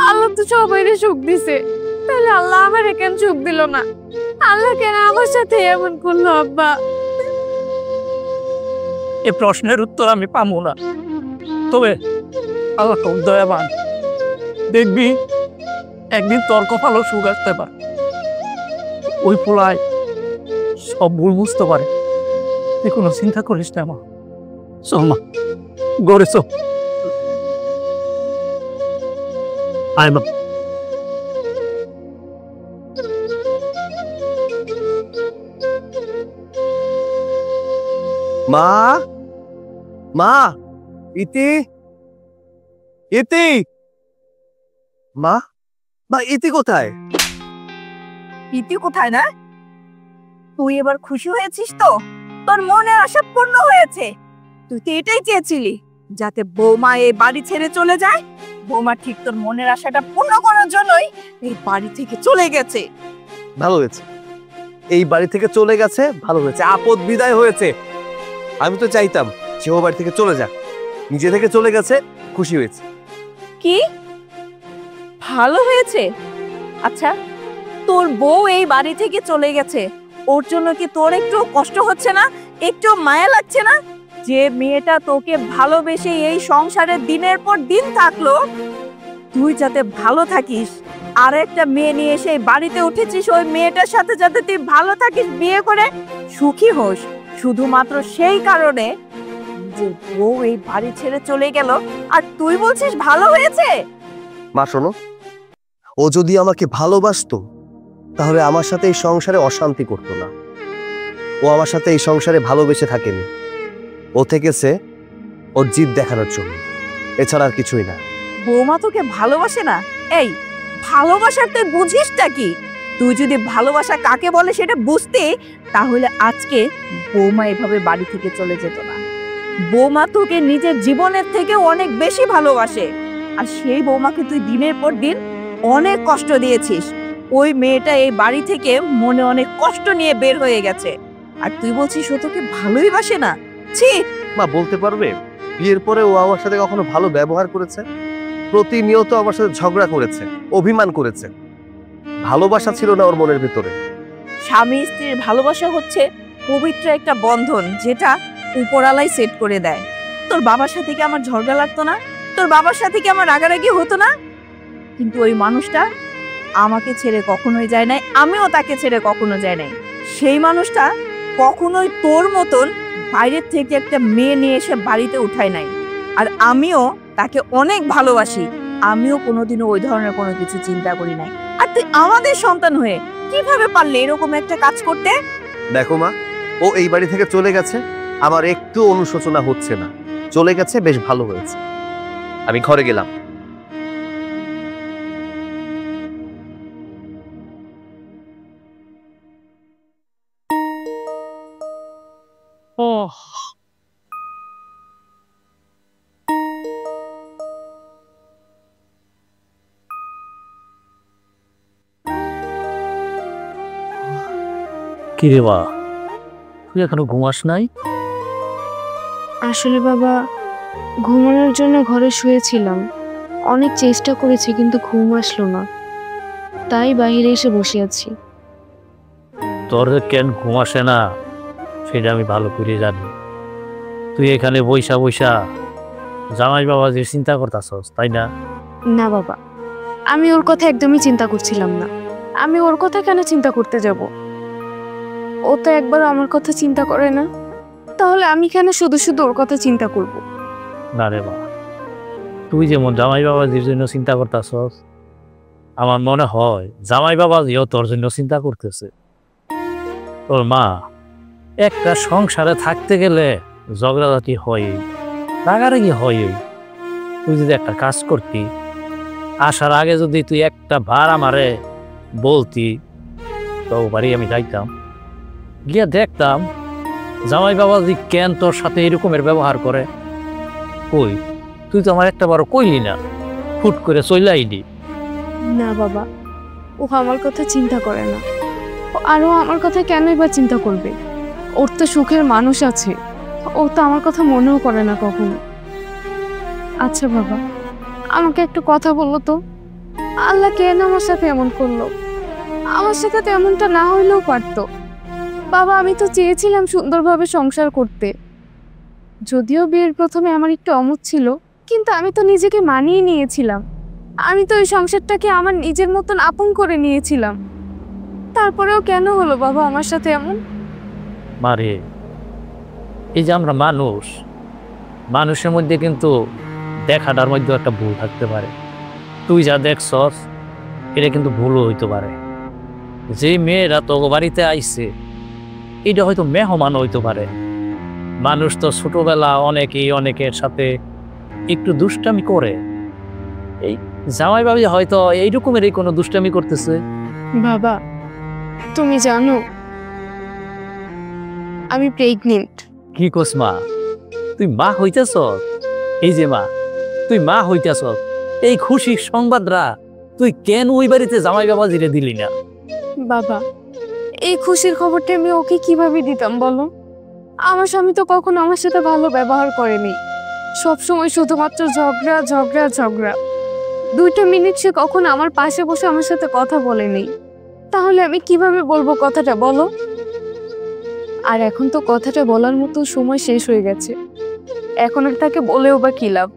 আল্লাহ তো সবাইরে সুখ দিছে, তাহলে আল্লাহ আমার কেন সুখ দিল না? আল্লাহ কেন আমার সাথে এমন করলো আব্বা? এ প্রশ্নের উত্তর আমি পাবো না, তবে আল্লাহ খুব দয়াবান, দেখবি একদিন তোর কপালও সুখ আসতে পারে। ওই পোলায় সব ভুল বুঝতে পারে, তুই কোনো চিন্তা করিস না মা। চল মা, গড়ে চল। আয় মা। মা, মা, ইতি, ইতি, মা, মা, ইতি কোথায়? ইতি কোথায় না? তুই এবার খুশি হয়েছিস তো? তোর মনের আশা পূর্ণ হয়েছে। তুই তো এটাই চেয়েছিলি, যাতে বৌমা এই বাড়ি ছেড়ে চলে যায়। বৌমা ঠিক তোর মনের আশাটা পূর্ণ করার জন্যই এই বাড়ি থেকে চলে গেছে। ভালো হয়েছে, এই বাড়ি থেকে চলে গেছে, ভালো হয়েছে, আপদ বিদায় হয়েছে। আমি তো চাইতাম যে ও বাড়ি থেকে চলে যাক, নিজে থেকে চলে গেছে, খুশি হয়েছে। কি ভালো হয়েছে? আচ্ছা, তোর বউ এই বাড়ি থেকে চলে গেছে, ওর জন্য কি তোর একটু কষ্ট হচ্ছে না? একটু মায়া লাগছে না? যে মেয়েটা তোকে ভালোবেসে এই সংসারে দিনের পর দিন থাকলো, তুই যাতে ভালো থাকিস, আর একটা মেয়ে নিয়ে এসে বাড়িতে উঠেছিস, ওই মেয়েটার সাথে যাতে তুই ভালো থাকিস, বিয়ে করে সুখী হোস, শুধুমাত্র সেই কারণে যে বউ এই বাড়ি ছেড়ে চলে গেল, আর তুই বলছিস ভালো হয়েছে? মা শোনো, ও যদি আমাকে ভালোবাসতো তাহলে আমার সাথে এই সংসারে অশান্তি করতো না। ও আমার সাথে এই সংসারে ভালোবেসে থাকেনি, ও থেকেছে ওর জিদ দেখানোর জন্য, এছাড়া আর কিছুই না। বৌমা তোকে ভালোবাসে না? এই ভালোবাসার তুই বুঝিসটা কি? তুই যদি ভালোবাসা কাকে বলে সেটা বুঝতে, তাহলে আজকে বৌমা এভাবে বাড়ি থেকে চলে যেত না। বৌমা তোকে নিজের জীবনের থেকে অনেক বেশি ভালোবাসে, আর সেই বৌমাকে তুই দিনের পর দিন অনেক কষ্ট দিয়েছিস। ওই মেয়েটা এই বাড়ি থেকে মনে অনেক কষ্ট নিয়ে বের হয়ে গেছে, আর তুই বলছিস ও তোকে ভালোই বাসে না? ছি! মা বলতে পারবে বিয়ের পরে ও আমার সাথে কখনো ভালো ব্যবহার করেছে? প্রতিনিয়ত আমার সাথে ঝগড়া করেছে, অভিমান করেছে, ভালোবাসা ছিল না ওর মনের ভিতরে। স্বামী স্ত্রীর ভালোবাসা হচ্ছে পবিত্র একটা বন্ধন, যেটা উপরালাই সেট করে দেয়। তোর বাবার সাথে কি আমার ঝগড়া লাগতো না? তোর বাবার সাথে কি আমার রাগারাগি হতো না? কিন্তু ওই মানুষটা আমাকে ছেড়ে কখনোই যায় নাই, আমিও তাকে ছেড়ে কখনো যায় নাই। সেই মানুষটা কখনোই তোর মতন বাইরের থেকে একটা মেয়ে নিয়ে এসে বাড়িতে উঠায় নাই। আর আমিও তাকে অনেক ভালোবাসি, আমিও কোনোদিনও ওই ধরনের কোনো কিছু চিন্তা করি নাই। আর তুই আমাদের সন্তান হয়ে কিভাবে পারলে এরকম একটা কাজ করতে? দেখো মা, ও এই বাড়ি থেকে চলে গেছে, আমার একটু অনুশোচনা হচ্ছে না। চলে গেছে, বেশ ভালো হয়েছে। আমি ঘরে গেলাম। কি রে মা, তুই এখনো ঘুমাস নাই? আসলে বাবা, ঘুমানোর জন্য ঘরে শুয়েছিলাম। অনেক চেষ্টা করেছি কিন্তু ঘুম আসলো না, তাই বাইরে এসে বসে আছি। তোর যে কেন ঘুম আসে না সেটা আমি ভালো করে জানি। তুই এখানে বইসা বইসা জামাই বাবা যে চিন্তা করতাছস, তাই না? না বাবা, আমি ওর কথা একদমই চিন্তা করছিলাম না। আমি ওর কথা কেন চিন্তা করতে যাব? ও তো একবার আমার কথা চিন্তা করে না, তাহলে আমি কেন শুধু শুধু ওর কথা চিন্তা করব? না রে মা, তুই যেমন জামাই বাবাজির জন্য চিন্তা করতাছস, আমার মনে হয় জামাই বাবাজিও তোর জন্য চিন্তা করতেছে। তোর মা, একটা সংসারে থাকতে গেলে ঝগড়াঝাটি হয়, রাগারাগি হয়। তুই যদি একটা কাজ করতি, আসার আগে যদি তুই একটা বার আমারে বলতি, তো বাড়ি আমি যাইতাম, গিয়ে দেখতাম জামাই বাবাজি কেন তোর সাথে এরকমের ব্যবহার করে। কই, তুই তো আমার একটা বারো কইলি না, ফুট করে চলে আইলি। না বাবা, ও আমার কথা চিন্তা করে না। আরও আমার কথা কেনই বা চিন্তা করবে? ওর তো সুখের মানুষ আছে, ও তো আমার কথা মনেও করে না কখনো। আচ্ছা বাবা, আমাকে একটু কথা বললো তো, আল্লাহ কেন আমার সাথে এমন করলো? আমার সাথে তো এমনটা না হইলেও পারতো। বাবা, আমি তো চেয়েছিলাম সুন্দরভাবে সংসার করতে। যদিও বিয়ের প্রথমে আমার একটু অমত ছিল, কিন্তু আমি তো নিজেকে মানিয়ে নিয়েছিলাম। আমি তো ওই সংসারটাকে আমার নিজের মতন আপন করে নিয়েছিলাম। তারপরেও কেন হলো বাবা আমার সাথে এমন? মারে, এই যে আমরা মানুষ, মানুষের মধ্যে কিন্তু দেখাটার মধ্যে একটা ভুল থাকতে পারে। তুই যা দেখছস এটা কিন্তু ভুলও হইতে পারে। যে মেয়েরা তো বাড়িতে আইছে এটা হয়তো মেহমান হইতে পারে। মানুষ তো ছোটবেলা অনেকেই অনেকের সাথে একটু দুষ্টামি করে। এই জামাই বাবি হয়তো এইরকমেরই কোনো দুষ্টামি করতেছে। বাবা, তুমি জানো আমি প্রেগনেন্ট। কি কোস মা, তুই মা হইতেছ? এই যে মা, তুই মা হইতেছ, এই খুশির সংবাদরা তুই কেন ওই বাড়িতে জামাই বাবাজিরে দিলি না? বাবা, এই খুশির খবরটা আমি ওকে কিভাবে দিতাম বলো? আমার স্বামী তো কখনো আমার সাথে ভালো ব্যবহার করেনি। সব সময় শুধুমাত্র ঝগড়া ঝগড়া ঝগড়া। 2টা মিনিট সে কখনো আমার পাশে বসে আমার সাথে কথা বলেনি। তাহলে আমি কিভাবে বলবো কথাটা বলো? আর এখন তো কথাটা বলার মতো সময় শেষ হয়ে গেছে। এখন আর তাকে বলেও বা কি লাভ?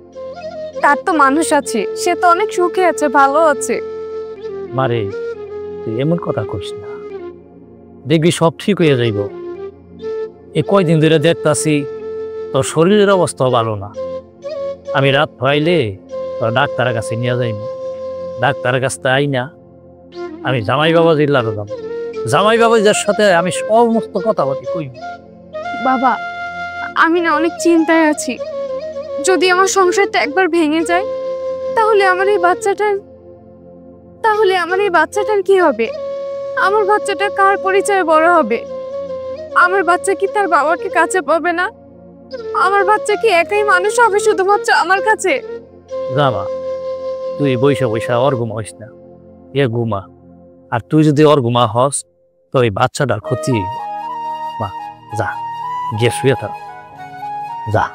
তার তো মানুষ আছে, সে তো অনেক সুখে আছে, ভালো আছে। মারে, তুই এমন কথা কইস না, দেখবি সব ঠিক হয়ে যাইব। এই কয়দিন ধরে দেখতাছি তোর শরীরের অবস্থাও ভালো না। আমি রাত হইলে তোর ডাক্তারের কাছে নিয়ে যাইব। ডাক্তারের কাছে আই না, আমি জামাই বাবাজির লাড়ো যাব। জামাই বাবাজির সাথে আমি সমস্ত কথাবার্তা কইব। বাবা, আমি না অনেক চিন্তায় আছি। যদি আমার সংসারটা একবার ভেঙে যায়, তাহলে আমার এই বাচ্চাটার কি হবে? আমার বাচ্চাটা কার পরিচয়ে বড় হবে? আমার বাচ্চা কি তার বাবাকে কাছে পাবে না? আমার বাচ্চা কি একাই মানুষ হবে শুধুমাত্র আমার কাছে? জামা, তুই বৈশা বৈশা ওর ঘুমা হইস না, এ ঘুমা। আর তুই যদি ওর ঘুমা হস তো এই বাচ্চাটার ক্ষতি হইব। মা, যা গিয়ে শুয়ে থাক, যা।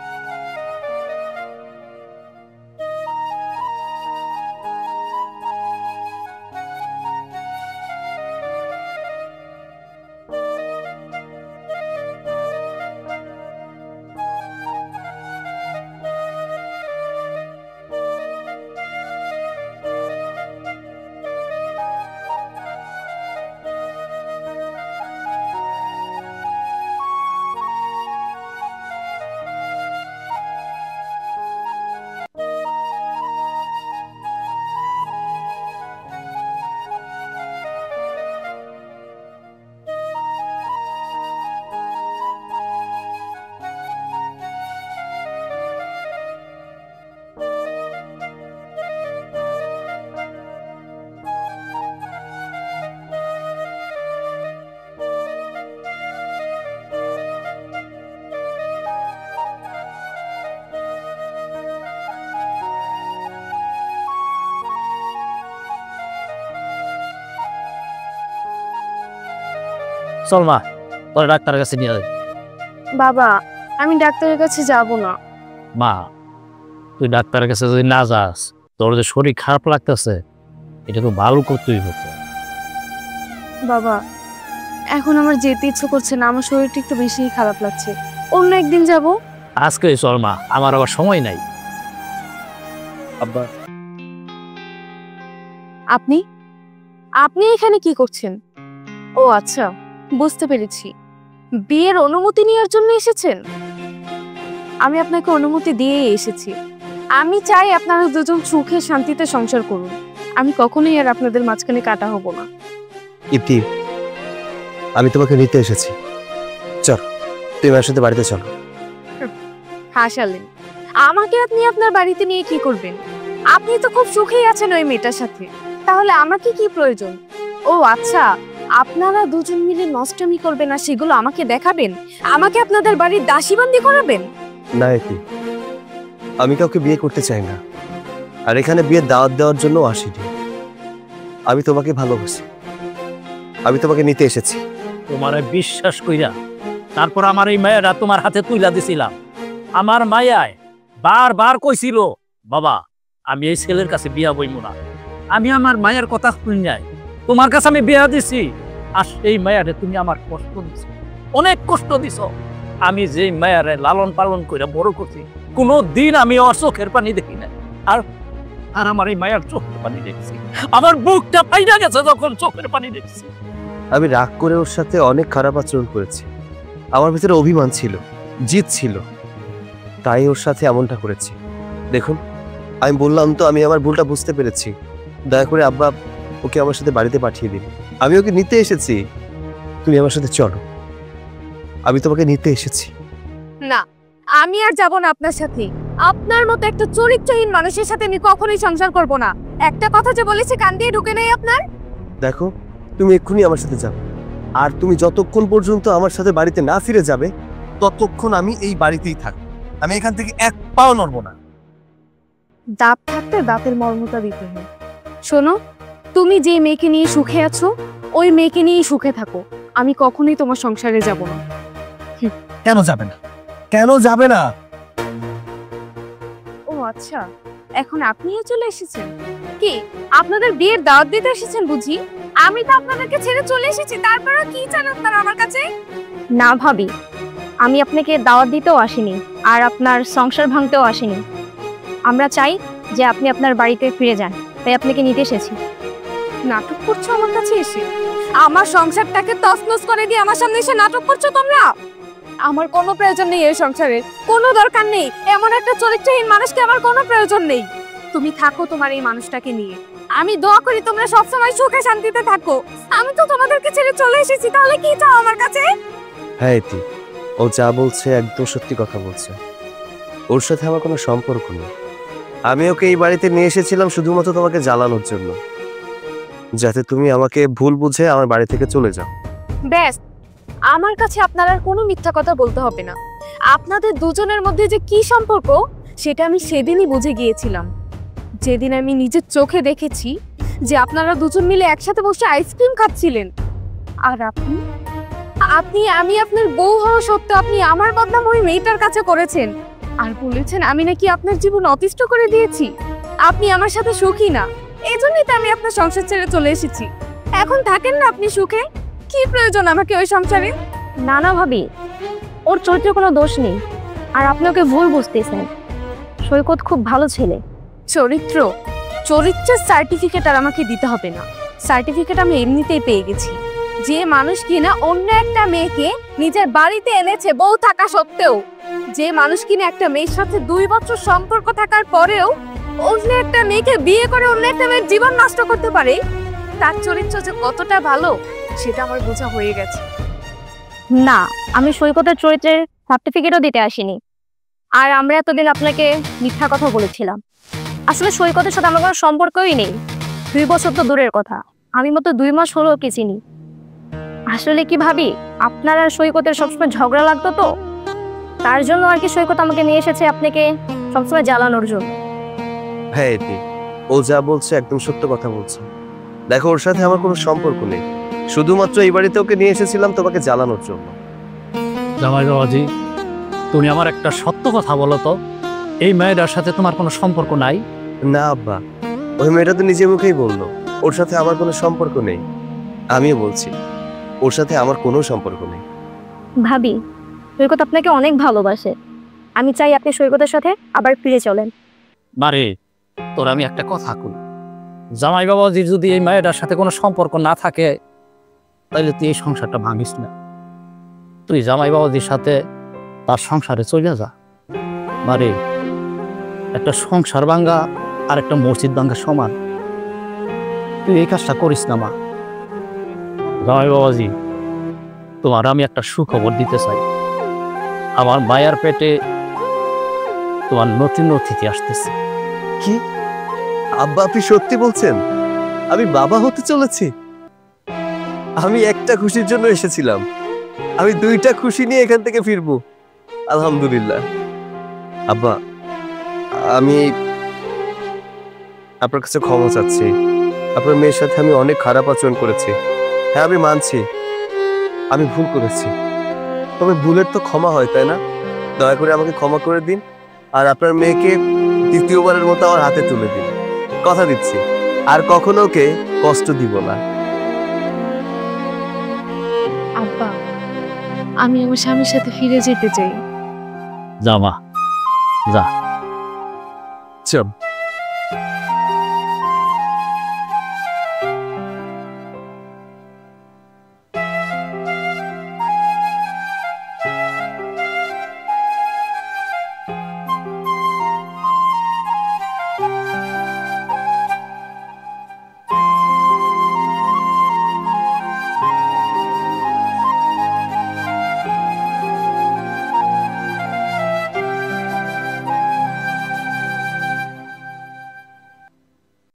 চল মা, তোর ডাক্তারের কাছে নিয়ে যাই। বাবা আমি ডাক্তারের কাছে যাব না। মা, তুই ডাক্তারের কাছে যদি না যাস, তোর যে শরীর খারাপ লাগতেছে, এটা তো ভালো করতেই হতো। বাবা এখন আমার যেতে ইচ্ছে করছে না, আমার শরীরটা একটু বেশিই খারাপ লাগছে, অন্য একদিন যাব। আজকে চল মা, আমার আবার সময় নাই। আব্বা, আপনি আপনি এখানে কি করছেন? ও আচ্ছা, বুঝতে পেরেছি, বিয়ের অনুমতি নেওয়ার জন্য এসেছেন। আমি আপনাকে অনুমতি দিয়েই এসেছি। আমি চাই আপনারা দুজন সুখে শান্তিতে সংসার করুন। আমি কখনোই আর আপনাদের মাঝখানে কাটা হব না। ইপ্তি, আমি তোমাকে নিতে এসেছি। চল, তুমি আমার সাথে বাড়িতে চলো। হাসালেন, আমাকে আপনি আপনার বাড়িতে নিয়ে কি করবেন? আপনি তো খুব সুখেই আছেন ওই মেয়েটার সাথে, তাহলে আমাকে কি প্রয়োজন? ও আচ্ছা, আপনারা দুজন মিলে নষ্টমী করবেন আর সেগুলো আমাকে দেখাবেন, আমাকে আপনাদের বাড়ির দাসীবন্দি করাবেন? না ইপ্তি, আমি কাউকে বিয়ে করতে চাই না, আর এখানে বিয়ের দাওয়াত দেওয়ার জন্য আসিনি। আমি তোমাকে ভালোবাসি, আমি তোমাকে নিতে এসেছি। তোমারে বিশ্বাস কইরা তারপর আমার এই মায়াটা তোমার হাতে তুইলা দিছিলাম। আমার মায়ায় বারবার কইছিল, বাবা আমি এই ছেলের কাছে বিয়া বইমু না। আমি আমার মায়ের কথা শুনি নাই, তোমার কাছে আমি বিয়া দিছি। আর সেই মায়ারে তুমি আমার কষ্ট দিছ, অনেক কষ্ট দিছ। আমি যে মায়ারে লালন পালন করে বড় করছি, কোনো দিন আমি ওর চোখের পানি দেখি না। আর আর আমার এই মায়ার চোখের পানি দেখছি, আমার বুকটা ফাইনা গেছে যখন চোখের পানি দেখছি। আমি রাগ করে ওর সাথে অনেক খারাপ আচরণ করেছি, আমার ভিতরে অভিমান ছিল, জিদ ছিল, তাই ওর সাথে এমনটা করেছি। দেখুন, আমি বললাম তো আমি আমার ভুলটা বুঝতে পেরেছি। দয়া করে আব্বা ওকে আমার সাথে বাড়িতে পাঠিয়ে দিন, আমি ওকে নিতে এসেছি। তুমি আমার সাথে চলো, আমি তোমাকে নিতে এসেছি। না, আমি আর যাব না আপনার সাথে। আপনার মতো একটা চরিত্রহীন মানুষের সাথে আমি কখনোই সংসার করব না। একটা কথা যে বলেছি কান দিয়ে ঢুকে নেই আপনার। দেখো, তুমি এক্ষুনি আমার সাথে যাবে, আর তুমি যতক্ষণ পর্যন্ত আমার সাথে বাড়িতে না ফিরে যাবে ততক্ষণ আমি এই বাড়িতেই থাকবো। আমি এখান থেকে এক পাও নড়বো না। দাঁত থাকতে দাঁতের মর্মতা দিতে হয়। শোনো, তুমি যে মেয়েকে নিয়ে সুখে আছো ওই মেয়েকে নিয়েই সুখে থাকো। আমি কখনোই তোমার সংসারে যাব না। কেন যাবে না? কেন যাবে না? ও আচ্ছা, এখন আপনিও চলে এসেছেন? কি আপনাদের বিয়ের দাওয়াত দিতে এসেছেন বুঝি? আমি তো আপনাদেরকে ছেড়ে চলে এসেছি, তারপরেও কি চান আপনারা আমার কাছে? না ভাবি, আমি আপনাকে দাওয়াত দিতেও আসিনি আর আপনার সংসার ভাঙতেও আসিনি। আমরা চাই যে আপনি আপনার বাড়িতে ফিরে যান, তাই আপনাকে নিতে এসেছি। নাটক করছো আমার কাছে এসে? আমার সংসারটাকে তছনছ করে দিয়ে আমার সামনে এসে নাটক করছো তোমরা? আমার কোনো প্রয়োজন নেই এই সংসারে, কোনো দরকার নেই। এমন একটা চরিত্রহীন মানুষকে আমার কোনো প্রয়োজন নেই। তুমি থাকো তোমার এই মানুষটাকে নিয়ে। আমি দোয়া করি তোমরা সবসময় সুখে শান্তিতে থাকো। আমি তো তোমাদেরকে ছেড়ে চলে এসেছি, তাহলে কি চাও আমার কাছে? হ্যাঁ ইতি, ও যা বলছে একদম সত্যি কথা বলছে। ওর সাথে আমার কোনো সম্পর্ক নেই। আমি ওকে এই বাড়িতে নিয়ে এসেছিলাম শুধুমাত্র তোমাকে জ্বালানোর জন্য, যাতে তুমি আমাকে ভুল বুঝে আমার বাড়ি থেকে চলে যাও। ব্যাস, আমার কাছে আপনার আর কোনো মিথ্যা কথা বলতে হবে না। আপনাদের দুজনের মধ্যে যে কি সম্পর্ক সেটা আমি সেদিনই বুঝে গিয়েছিলাম, যেদিন আমি নিজের চোখে দেখেছি যে আপনারা দুজন মিলে একসাথে বসে আইসক্রিম খাচ্ছিলেন। আর আপনি আমি আপনার বউ হওয়া সত্ত্বেও আপনি আমার বদনাম ওই মেয়েটার কাছে করেছেন আর বলেছেন আমি নাকি আপনার জীবন অতিষ্ঠ করে দিয়েছি। আপনি আমার সাথে সুখী না, এই জন্যই তো আমি আপনার সংসার ছেড়ে চলে এসেছি। এখন থাকেন না আপনি সুখে, কি প্রয়োজন আমাকে ওই সংসারে? না না ভাবি, ওর চরিত্রে কোনো দোষ নেই আর আপনি ওকে ভুল বুঝতেছেন। সৈকত খুব ভালো ছেলে। চরিত্রের সার্টিফিকেট আর আমাকে দিতে হবে না, সার্টিফিকেট আমি এমনিতেই পেয়ে গেছি। যে মানুষ কিনা অন্য একটা মেয়েকে নিজের বাড়িতে এনেছে বউ থাকা সত্ত্বেও, যে মানুষ কিনা একটা মেয়ের সাথে 2 বছর সম্পর্ক থাকার পরেও অন্য একটা মেয়েকে বিয়ে করে অন্য একটা মেয়ের জীবন নষ্ট করতে পারে, তার চরিত্র যে কতটা ভালো সেটা আমার বোঝা হয়ে গেছে। না, আমি সৈকতের চরিত্রের সার্টিফিকেটও দিতে আসিনি। আর আমরা এতদিন আপনাকে মিথ্যা কথা বলেছিলাম। আসলে সৈকতের সাথে আমার কোনো সম্পর্কই নেই। 2 বছর তো দূরের কথা, আমি মতো 2 মাস হলো ওকে চিনি। আসলে কি ভাবি, আপনার আর সৈকতের সবসময় ঝগড়া লাগতো তো, তার জন্য আর কি সৈকত আমাকে নিয়ে এসেছে আপনাকে সবসময় জ্বালানোর জন্য। হ্যাঁ ইতি, ও যা বলছে একদম সত্য কথা বলছে। দেখো, ওর সাথে আমার কোনো সম্পর্ক নেই। শুধুমাত্র এই বাড়িতে ওকে নিয়ে এসেছিলাম তোমাকে জ্বালানোর জন্য। জামাই বাবাজি, তুমি আমার একটা সত্য কথা বলো তো, এই মেয়েটার সাথে তোমার কোনো সম্পর্ক নাই? না আব্বা, ওই মেয়েটা তো নিজে মুখেই বললো ওর সাথে আমার কোনো সম্পর্ক নেই। আমিও বলছি ওর সাথে আমার কোনো সম্পর্ক নেই। ভাবি, সৈকত আপনাকে অনেক ভালোবাসে। আমি চাই আপনি সৈকতের সাথে আবার ফিরে চলেন। মারে, তোর আমি একটা কথা কই, জামাই বাবাজির যদি এই মেয়েটার সাথে কোনো সম্পর্ক না থাকে তাহলে তুই এই সংসারটা ভাঙিস না। তুই জামাই বাবাজির সাথে তার সংসারে চলে যা। মারে, একটা সংসার ভাঙ্গা আর একটা মসজিদ ভাঙ্গা সমান। তুই এই কাজটা করিস না মা। জামাই বাবাজি, তোমার আমি একটা সুখবর দিতে চাই। আমার মায়ের পেটে তোমার নতুন অতিথি আসতেছে। কি আব্বা, আপনি সত্যি বলছেন? আমি বাবা হতে চলেছি? আমি একটা খুশির জন্য এসেছিলাম, আমি দুইটা খুশি নিয়ে এখান থেকে ফিরবো। আলহামদুলিল্লাহ। আব্বা, আমি আপনার কাছে ক্ষমা চাচ্ছি। আপনার মেয়ের সাথে আমি অনেক খারাপ আচরণ করেছি। হ্যাঁ, আমি মানছি আমি ভুল করেছি। তবে ভুলের তো ক্ষমা হয়, তাই না? দয়া করে আমাকে ক্ষমা করে দিন, আর আপনার মেয়েকে দ্বিতীয়বারের মতো আমার হাতে তুলে দিন। কথা দিচ্ছি আর কখনো ওকে কষ্ট দিব না। আব্বা, আমি আমার স্বামীর সাথে ফিরে যেতে চাই। যা মা, যা। চল।